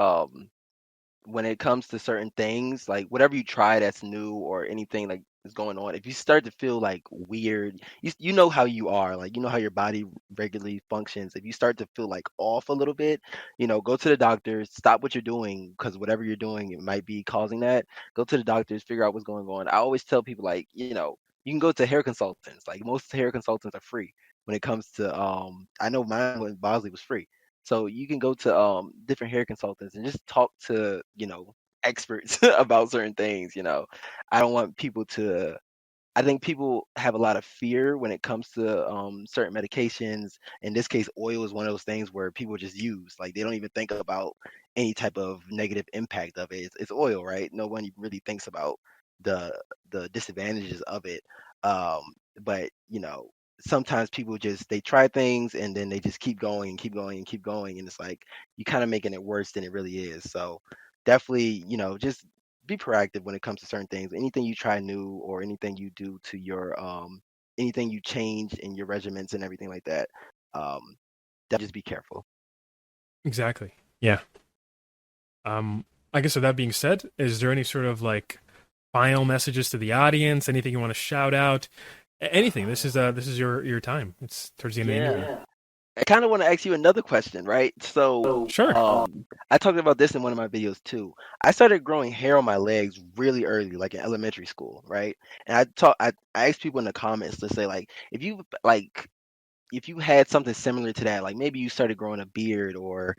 when it comes to certain things, like whatever you try that's new or anything like is going on, if you start to feel like weird, you know how you are, like you know how your body regularly functions. If you start to feel like off a little bit, go to the doctor, stop what you're doing, because whatever you're doing, it might be causing that. Go to the doctors, figure out what's going on. I always tell people like, you can go to hair consultants. Like most hair consultants are free when it comes to I know mine when Bosley was free. So you can go to different hair consultants and just talk to, experts about certain things. I don't want people to I think people have a lot of fear when it comes to certain medications. In this case, oil is one of those things where people just use. Like they don't even think about any type of negative impact of it. It's oil, right? No one really thinks about the disadvantages of it. But sometimes people just they try things and then they just keep going and keep going and keep going, and it's like you kind of making it worse than it really is. So definitely, just be proactive when it comes to certain things. Anything you try new or anything you do to your anything you change in your regimens and everything like that, just be careful. Exactly. Yeah. I guess with that being said, is there any sort of like final messages to the audience? Anything you want to shout out? Anything. This is your time. It's towards the end of the interview. I kind of want to ask you another question, right? So, Sure. I talked about this in one of my videos too. I started growing hair on my legs really early, like in elementary school, right? And I asked people in the comments to say like, if you had something similar to that, like maybe you started growing a beard or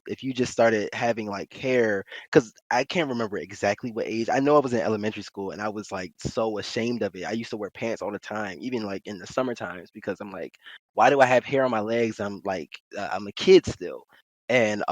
if you just started having like hair, because I can't remember exactly what age. I know I was in elementary school and I was like so ashamed of it. I used to wear pants all the time, even like in the summer times, because I'm like, why do I have hair on my legs? I'm like, I'm a kid still. And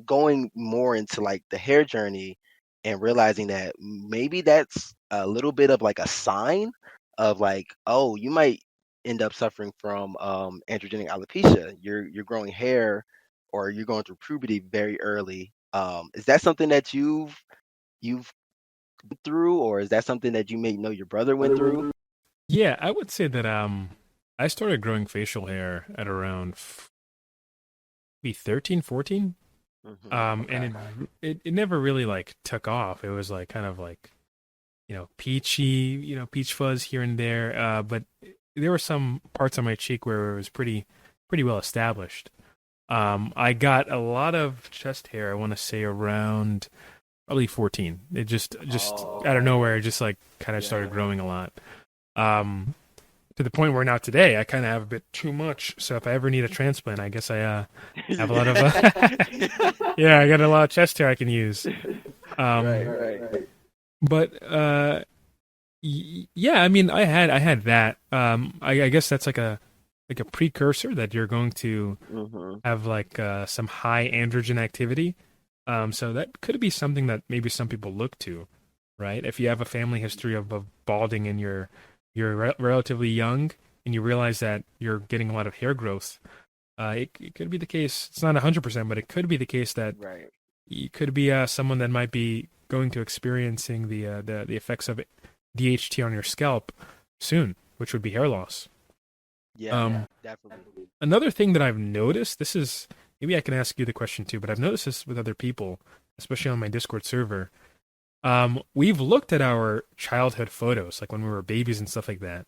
going more into like the hair journey and realizing that maybe that's a little bit of like a sign of like, oh, you might end up suffering from androgenic alopecia. You're growing hair or you're going through puberty very early. Is that something that you've been through, or is that something that you may know your brother went through? Yeah, I would say that I started growing facial hair at around maybe 13, 14. And it never really like took off. It was like kind of like, peachy, peach fuzz here and there. But there were some parts on my cheek where it was pretty well established. I got a lot of chest hair, I want to say around probably 14. It just out of nowhere, it just like kind of started growing a lot. To the point where now today I kind of have a bit too much. So if I ever need a transplant, I guess I have a lot of yeah, I got a lot of chest hair I can use. Right. But yeah, I mean, I had that. I guess that's like a precursor that you're going to have like some high androgen activity. So that could be something that maybe some people look to, right? If you have a family history of balding and you're relatively young and you realize that you're getting a lot of hair growth, it could be the case. It's not 100%, but it could be the case that you could be someone that might be going to experiencing the effects of DHT on your scalp soon, which would be hair loss. Yeah, definitely. Another thing that I've noticed, this is, maybe I can ask you the question too, but I've noticed this with other people, especially on my Discord server. We've looked at our childhood photos, like when we were babies and stuff like that.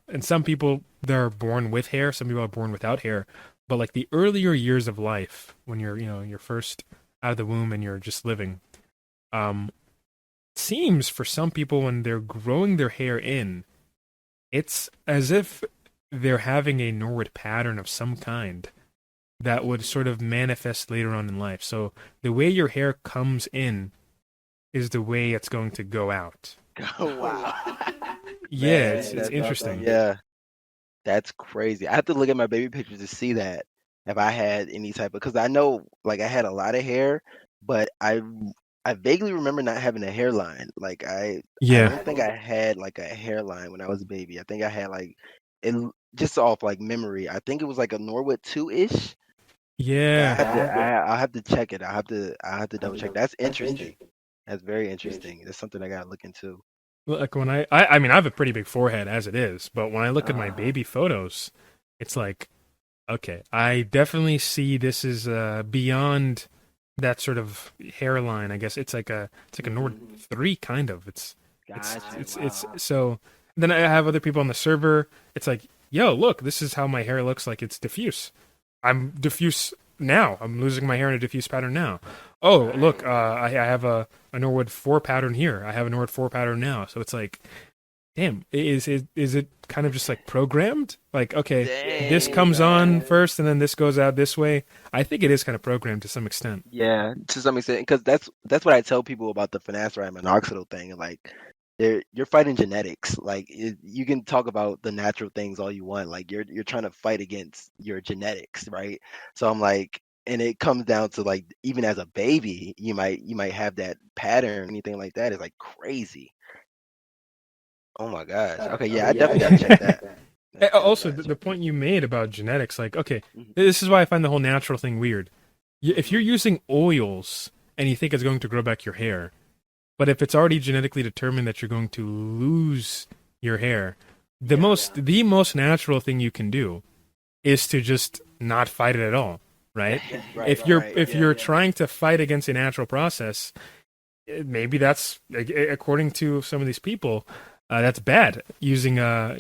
And some people, they're born with hair, some people are born without hair. But like the earlier years of life, when you're first out of the womb and you're just living, seems for some people when they're growing their hair in, it's as if they're having a Norwood pattern of some kind that would sort of manifest later on in life. So the way your hair comes in is the way it's going to go out. Oh, wow. Yeah, Man, it's interesting. Yeah, that's crazy. I have to look at my baby pictures to see that if I had any type of, because I know like I had a lot of hair, but I vaguely remember not having a hairline. Like I don't think I had like a hairline when I was a baby. I think I had like it just off like memory. I think it was like a Norwood 2-ish. Yeah. I'll have to check it. I'll have to double check. That's interesting. That's very interesting. That's something I gotta look into. Like when I mean, I have a pretty big forehead as it is, but when I look at my baby photos, it's like, okay, I definitely see this is beyond that sort of hairline. I guess it's like a Nord 3 kind of. It's so then I have other people on the server. It's like, yo, look, this is how my hair looks like. It's diffuse. I'm diffuse now. I'm losing my hair in a diffuse pattern now. Oh, look, I have a Norwood 4 pattern here. I have a Norwood 4 pattern now. So it's like, damn, is it kind of just like programmed? Like, okay, this comes on first and then this goes out this way. I think it is kind of programmed to some extent. Yeah, to some extent, because that's what I tell people about the finasteride minoxidil thing. Like, you're fighting genetics. Like, you can talk about the natural things all you want. Like, you're trying to fight against your genetics, right? So I'm like, and it comes down to like, even as a baby, you might have that pattern. Anything like that is like crazy. Oh my gosh. Okay, yeah, I definitely gotta check that. Also, the point you made about genetics, like, okay, this is why I find the whole natural thing weird. If you're using oils and you think it's going to grow back your hair, but if it's already genetically determined that you're going to lose your hair, the most natural thing you can do is to just not fight it at all, right? If you're trying to fight against a natural process, maybe that's, according to some of these people, that's bad. Using not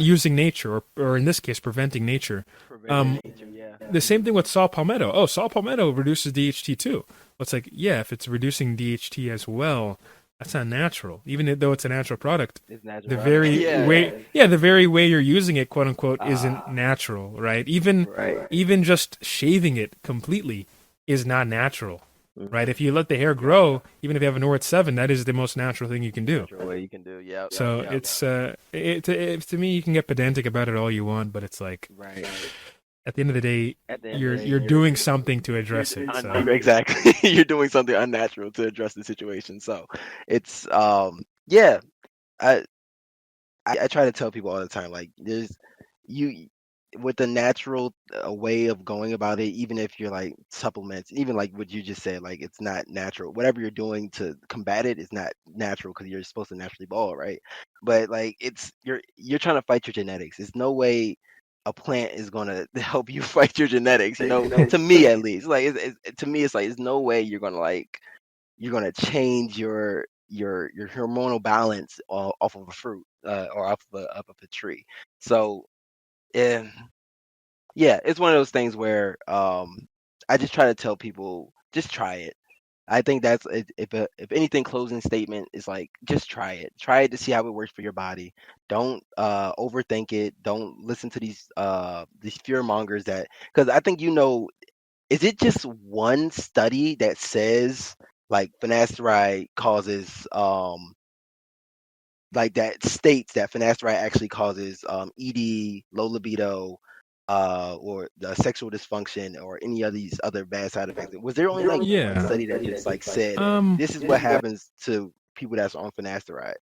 using nature, or in this case, preventing nature. The same thing with saw palmetto. Oh, saw palmetto reduces DHT too. Well, it's like, yeah, if it's reducing DHT as well, that's not natural. Even though it's a natural product, the very way you're using it, quote unquote, isn't natural, right? Even just shaving it completely is not natural, right? If you let the hair grow, even if you have an North 7, that is the most natural thing you can do. Natural way you can do, yeah. So it's to me, you can get pedantic about it all you want, but it's like, at the end of the day, you're doing something to address it. So. Exactly, you're doing something unnatural to address the situation. So it's I try to tell people all the time, like, there's you with the natural way of going about it, even if you're like supplements, even like what you just said, like it's not natural. Whatever you're doing to combat it is not natural because you're supposed to naturally bald, right? But like you're trying to fight your genetics. There's no way a plant is gonna help you fight your genetics. You know, to me at least, like to me, it's like there's no way you're gonna change your hormonal balance off of a fruit or off of a tree. So yeah, it's one of those things where I just try to tell people, just try it. I think that's if anything, closing statement is like, just try it. Try it to see how it works for your body. Don't overthink it. Don't listen to these fear mongers that, because I think, is it just one study that says like finasteride causes like that states that finasteride actually causes ED, low libido, or sexual dysfunction, or any of these other bad side effects? Was there only like one study that just like said this is what happens to people that's on finasteride?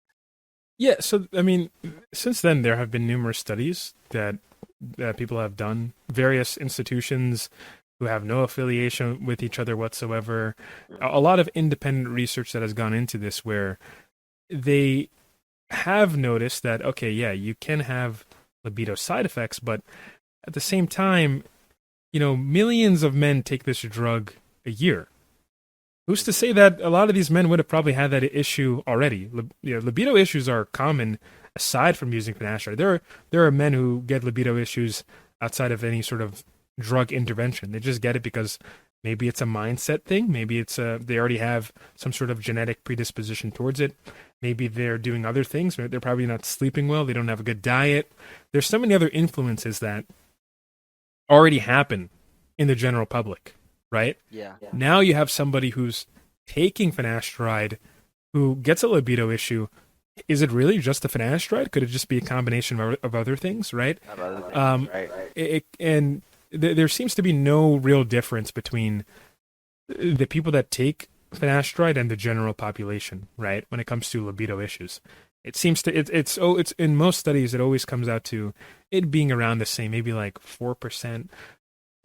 Yeah, so I mean, since then there have been numerous studies that people have done, various institutions who have no affiliation with each other whatsoever. A lot of independent research that has gone into this, where they have noticed that, okay, yeah, you can have libido side effects, but at the same time, millions of men take this drug a year. Who's to say that a lot of these men would have probably had that issue already? Libido issues are common aside from using finasteride. There are men who get libido issues outside of any sort of drug intervention. They just get it because maybe it's a mindset thing. Maybe it's they already have some sort of genetic predisposition towards it. Maybe they're doing other things. They're probably not sleeping well. They don't have a good diet. There's so many other influences that already happen in the general public, right? Yeah. Now you have somebody who's taking finasteride who gets a libido issue. Is it really just the finasteride? Could it just be a combination of other things, right? And there seems to be no real difference between the people that take finasteride and the general population, right? When it comes to libido issues, it seems to it's in most studies it always comes out to it being around the same, maybe like 4%,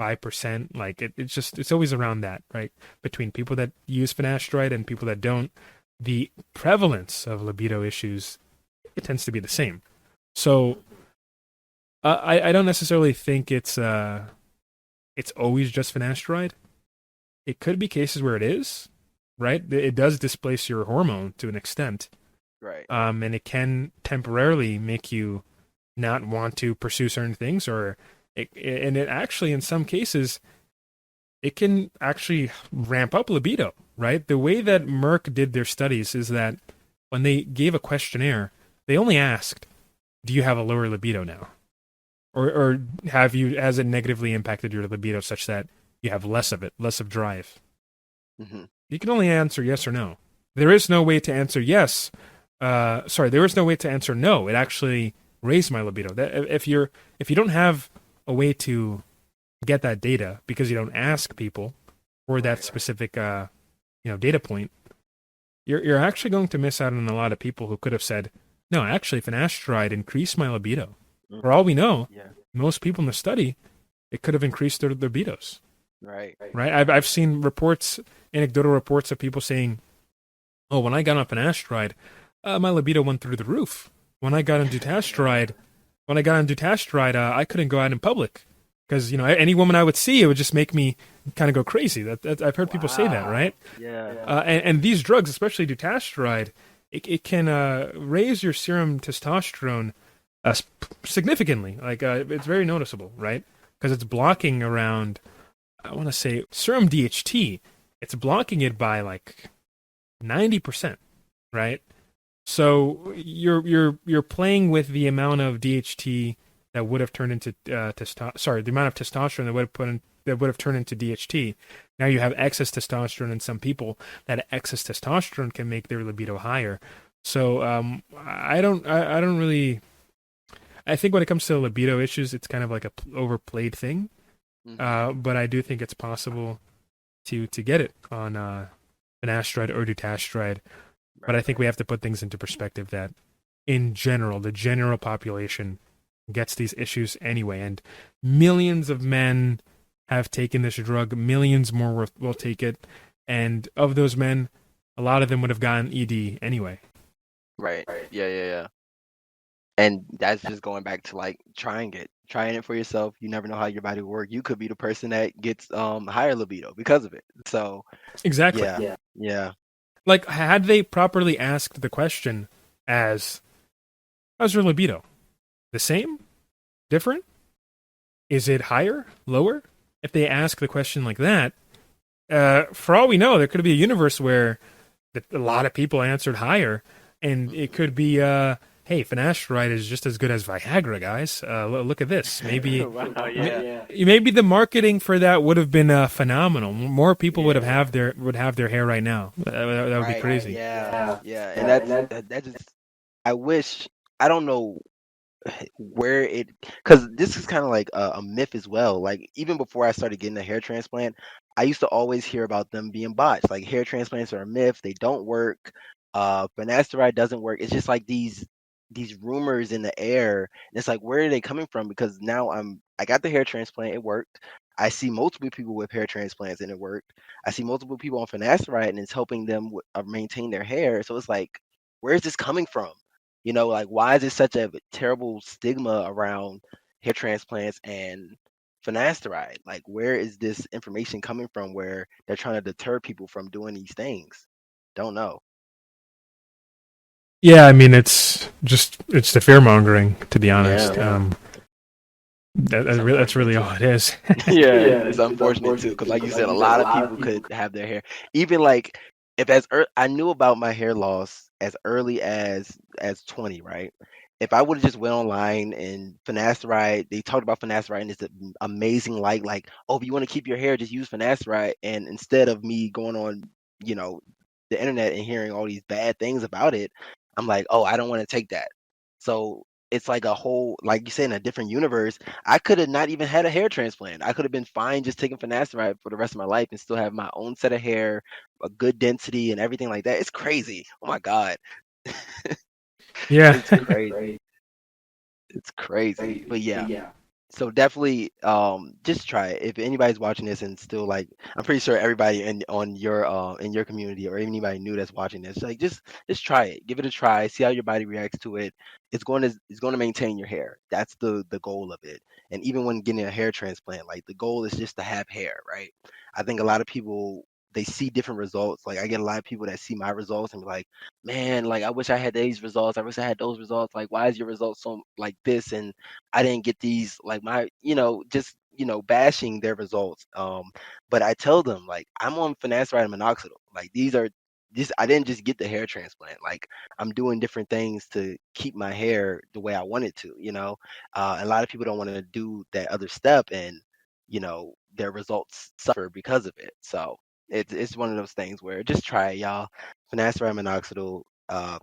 5%. Like it's always around that, right? Between people that use finasteride and people that don't, the prevalence of libido issues, it tends to be the same. So I don't necessarily think it's always just finasteride. It could be cases where it is, right? It does displace your hormone to an extent, right? And it can temporarily make you not want to pursue certain things, and it actually, in some cases, it can actually ramp up libido, right? The way that Merck did their studies is that when they gave a questionnaire, they only asked, "Do you have a lower libido now?" Or has it negatively impacted your libido such that you have less of drive? Mm-hmm. You can only answer yes or no. There is no way to answer yes. There is no way to answer no. It actually raised my libido. If you don't have a way to get that data because you don't ask people for that specific data point, you're actually going to miss out on a lot of people who could have said, no, actually finasteride increased my libido. For all we know, most people in the study, it could have increased their libidos. Right. I've seen anecdotal reports of people saying, "Oh, when I got on finasteride, My libido went through the roof when I got on dutasteride. I couldn't go out in public because any woman I would see, it would just make me kind of go crazy. I've heard people say that, right? Yeah. And these drugs, especially dutasteride, it can raise your serum testosterone significantly. Like it's very noticeable, right? Because it's blocking around, I want to say, serum DHT. It's blocking it by like 90%, right? So you're playing with the amount of DHT that would have turned into the amount of testosterone that would have turned into DHT. Now you have excess testosterone in some people. That excess testosterone can make their libido higher. So I don't really. I think when it comes to libido issues, it's kind of like a overplayed thing. But I do think it's possible to get it on finasteride or dutasteride. But I think we have to put things into perspective that, in general, the general population gets these issues anyway. And millions of men have taken this drug. Millions more will take it. And of those men, a lot of them would have gotten ED anyway. Right. Yeah. And that's just going back to like trying it for yourself. You never know how your body will work. You could be the person that gets higher libido because of it. So exactly. Yeah. Like, had they properly asked the question as, how's your libido? The same? Different? Is it higher? Lower? If they ask the question like that, for all we know, there could be a universe where a lot of people answered higher, and it could be, hey, finasteride is just as good as Viagra, guys. Look at this. Maybe, maybe the marketing for that would have been phenomenal. More people would have their hair right now. That would be crazy. Yeah. And that just, I don't know where because this is kind of like a myth as well. Like even before I started getting a hair transplant, I used to always hear about them being botched. Like hair transplants are a myth. They don't work. Finasteride doesn't work. It's just like these rumors in the air. And it's like, where are they coming from? Because now I got the hair transplant. It worked. I see multiple people with hair transplants and it worked. I see multiple people on finasteride and it's helping them maintain their hair. So it's like, where is this coming from? Like why is it such a terrible stigma around hair transplants and finasteride? Like where is this information coming from where they're trying to deter people from doing these things? Don't know. Yeah, I mean it's the fear mongering, to be honest. That's really all it is. Yeah, it's unfortunate too, because like you said, a lot of people could have their hair. Even like I knew about my hair loss as early as 20, right? If I would have just went online and finasteride, they talked about finasteride and it's an amazing light, like, oh, if you want to keep your hair, just use finasteride. And instead of me going on, the internet and hearing all these bad things about it, I'm like, oh, I don't want to take that. So it's like a whole, like you said, in a different universe. I could have not even had a hair transplant. I could have been fine just taking finasteride for the rest of my life and still have my own set of hair, a good density and everything like that. It's crazy. Oh my God. Yeah. It's crazy. It's crazy. But yeah. So definitely just try it. If anybody's watching this and still like, I'm pretty sure everybody in your community or anybody new that's watching this, like just try it. Give it a try, see how your body reacts to it. It's going to maintain your hair. That's the goal of it. And even when getting a hair transplant, like the goal is just to have hair, right? I think a lot of people, they see different results. Like I get a lot of people that see my results and be like, man, like I wish I had these results. I wish I had those results. Like why is your results so like this and I didn't get these, like my, just bashing their results. But I tell them like I'm on finasteride and minoxidil. Like these are I didn't just get the hair transplant. Like I'm doing different things to keep my hair the way I want it to. A lot of people don't want to do that other step, and their results suffer because of it. So it's one of those things where just try it, y'all. Finasteride, minoxidil.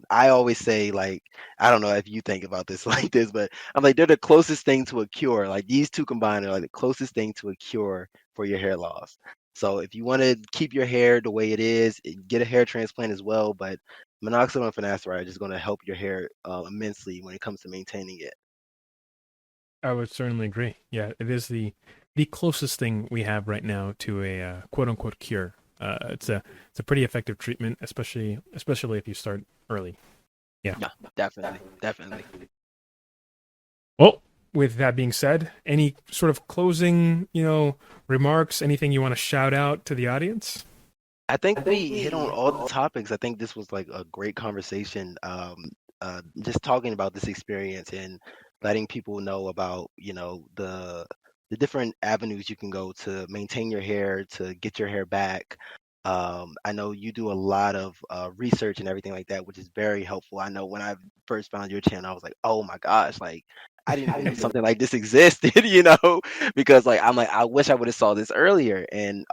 I always say, like, I don't know if you think about this like this, but I'm like, they're the closest thing to a cure. Like these two combined are like the closest thing to a cure for your hair loss. So if you want to keep your hair the way it is, get a hair transplant as well. But minoxidil and finasteride are just going to help your hair immensely when it comes to maintaining it. I would certainly agree. Yeah, it is the closest thing we have right now to a quote unquote cure. It's a pretty effective treatment, especially if you start early. Yeah, definitely, definitely. Well, with that being said, any sort of closing, remarks, anything you want to shout out to the audience? I think we hit on all the topics. I think this was like a great conversation. Just talking about this experience and letting people know about, the different avenues you can go to maintain your hair, to get your hair back. I know you do a lot of research and everything like that, which is very helpful. I know when I first found your channel, I was like, oh my gosh, like I didn't even know something like this existed, because like I'm like I wish I would have saw this earlier. And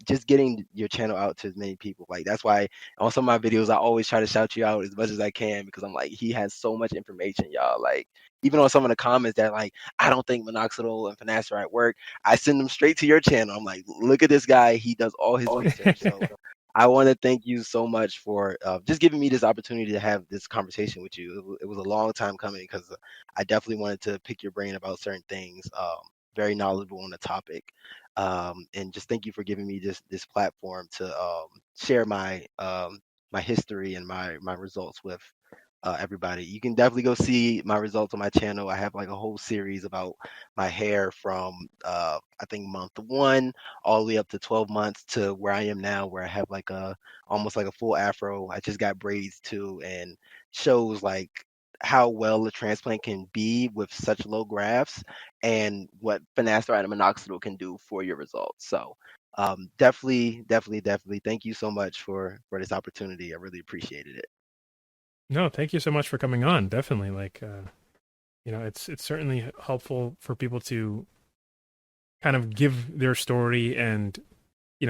just getting your channel out to as many people, like that's why on some of my videos I always try to shout you out as much as I can, because I'm like he has so much information, y'all. Like even on some of the comments that like I don't think minoxidil and finasteride work, I send them straight to your channel. I'm like, look at this guy, he does all his research. So I want to thank you so much for just giving me this opportunity to have this conversation with you. It was a long time coming, because I definitely wanted to pick your brain about certain things. Very knowledgeable on the topic, and just thank you for giving me this platform to share my history and my results with everybody. You can definitely go see my results on my channel. I have like a whole series about my hair from I think month 1 all the way up to 12 months to where I am now, where I have like almost like a full afro. I just got braids too, and shows like how well the transplant can be with such low grafts, and what finasteride and minoxidil can do for your results. So definitely thank you so much for this opportunity. I really appreciated it. No, thank you so much for coming on. Definitely, like, it's certainly helpful for people to kind of give their story and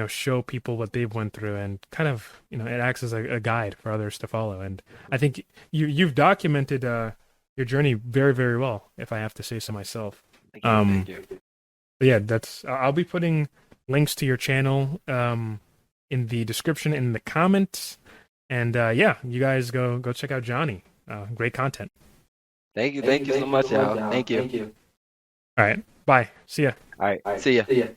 show people what they've went through, and kind of it acts as a guide for others to follow. And I think you've documented your journey very, very well, if I have to say so myself. Thank you. But yeah, I'll be putting links to your channel in the description, in the comments. And yeah, you guys go check out Johnny. Great content. Thank you so much, y'all. Thank you. All right, bye. See ya. All right, see ya.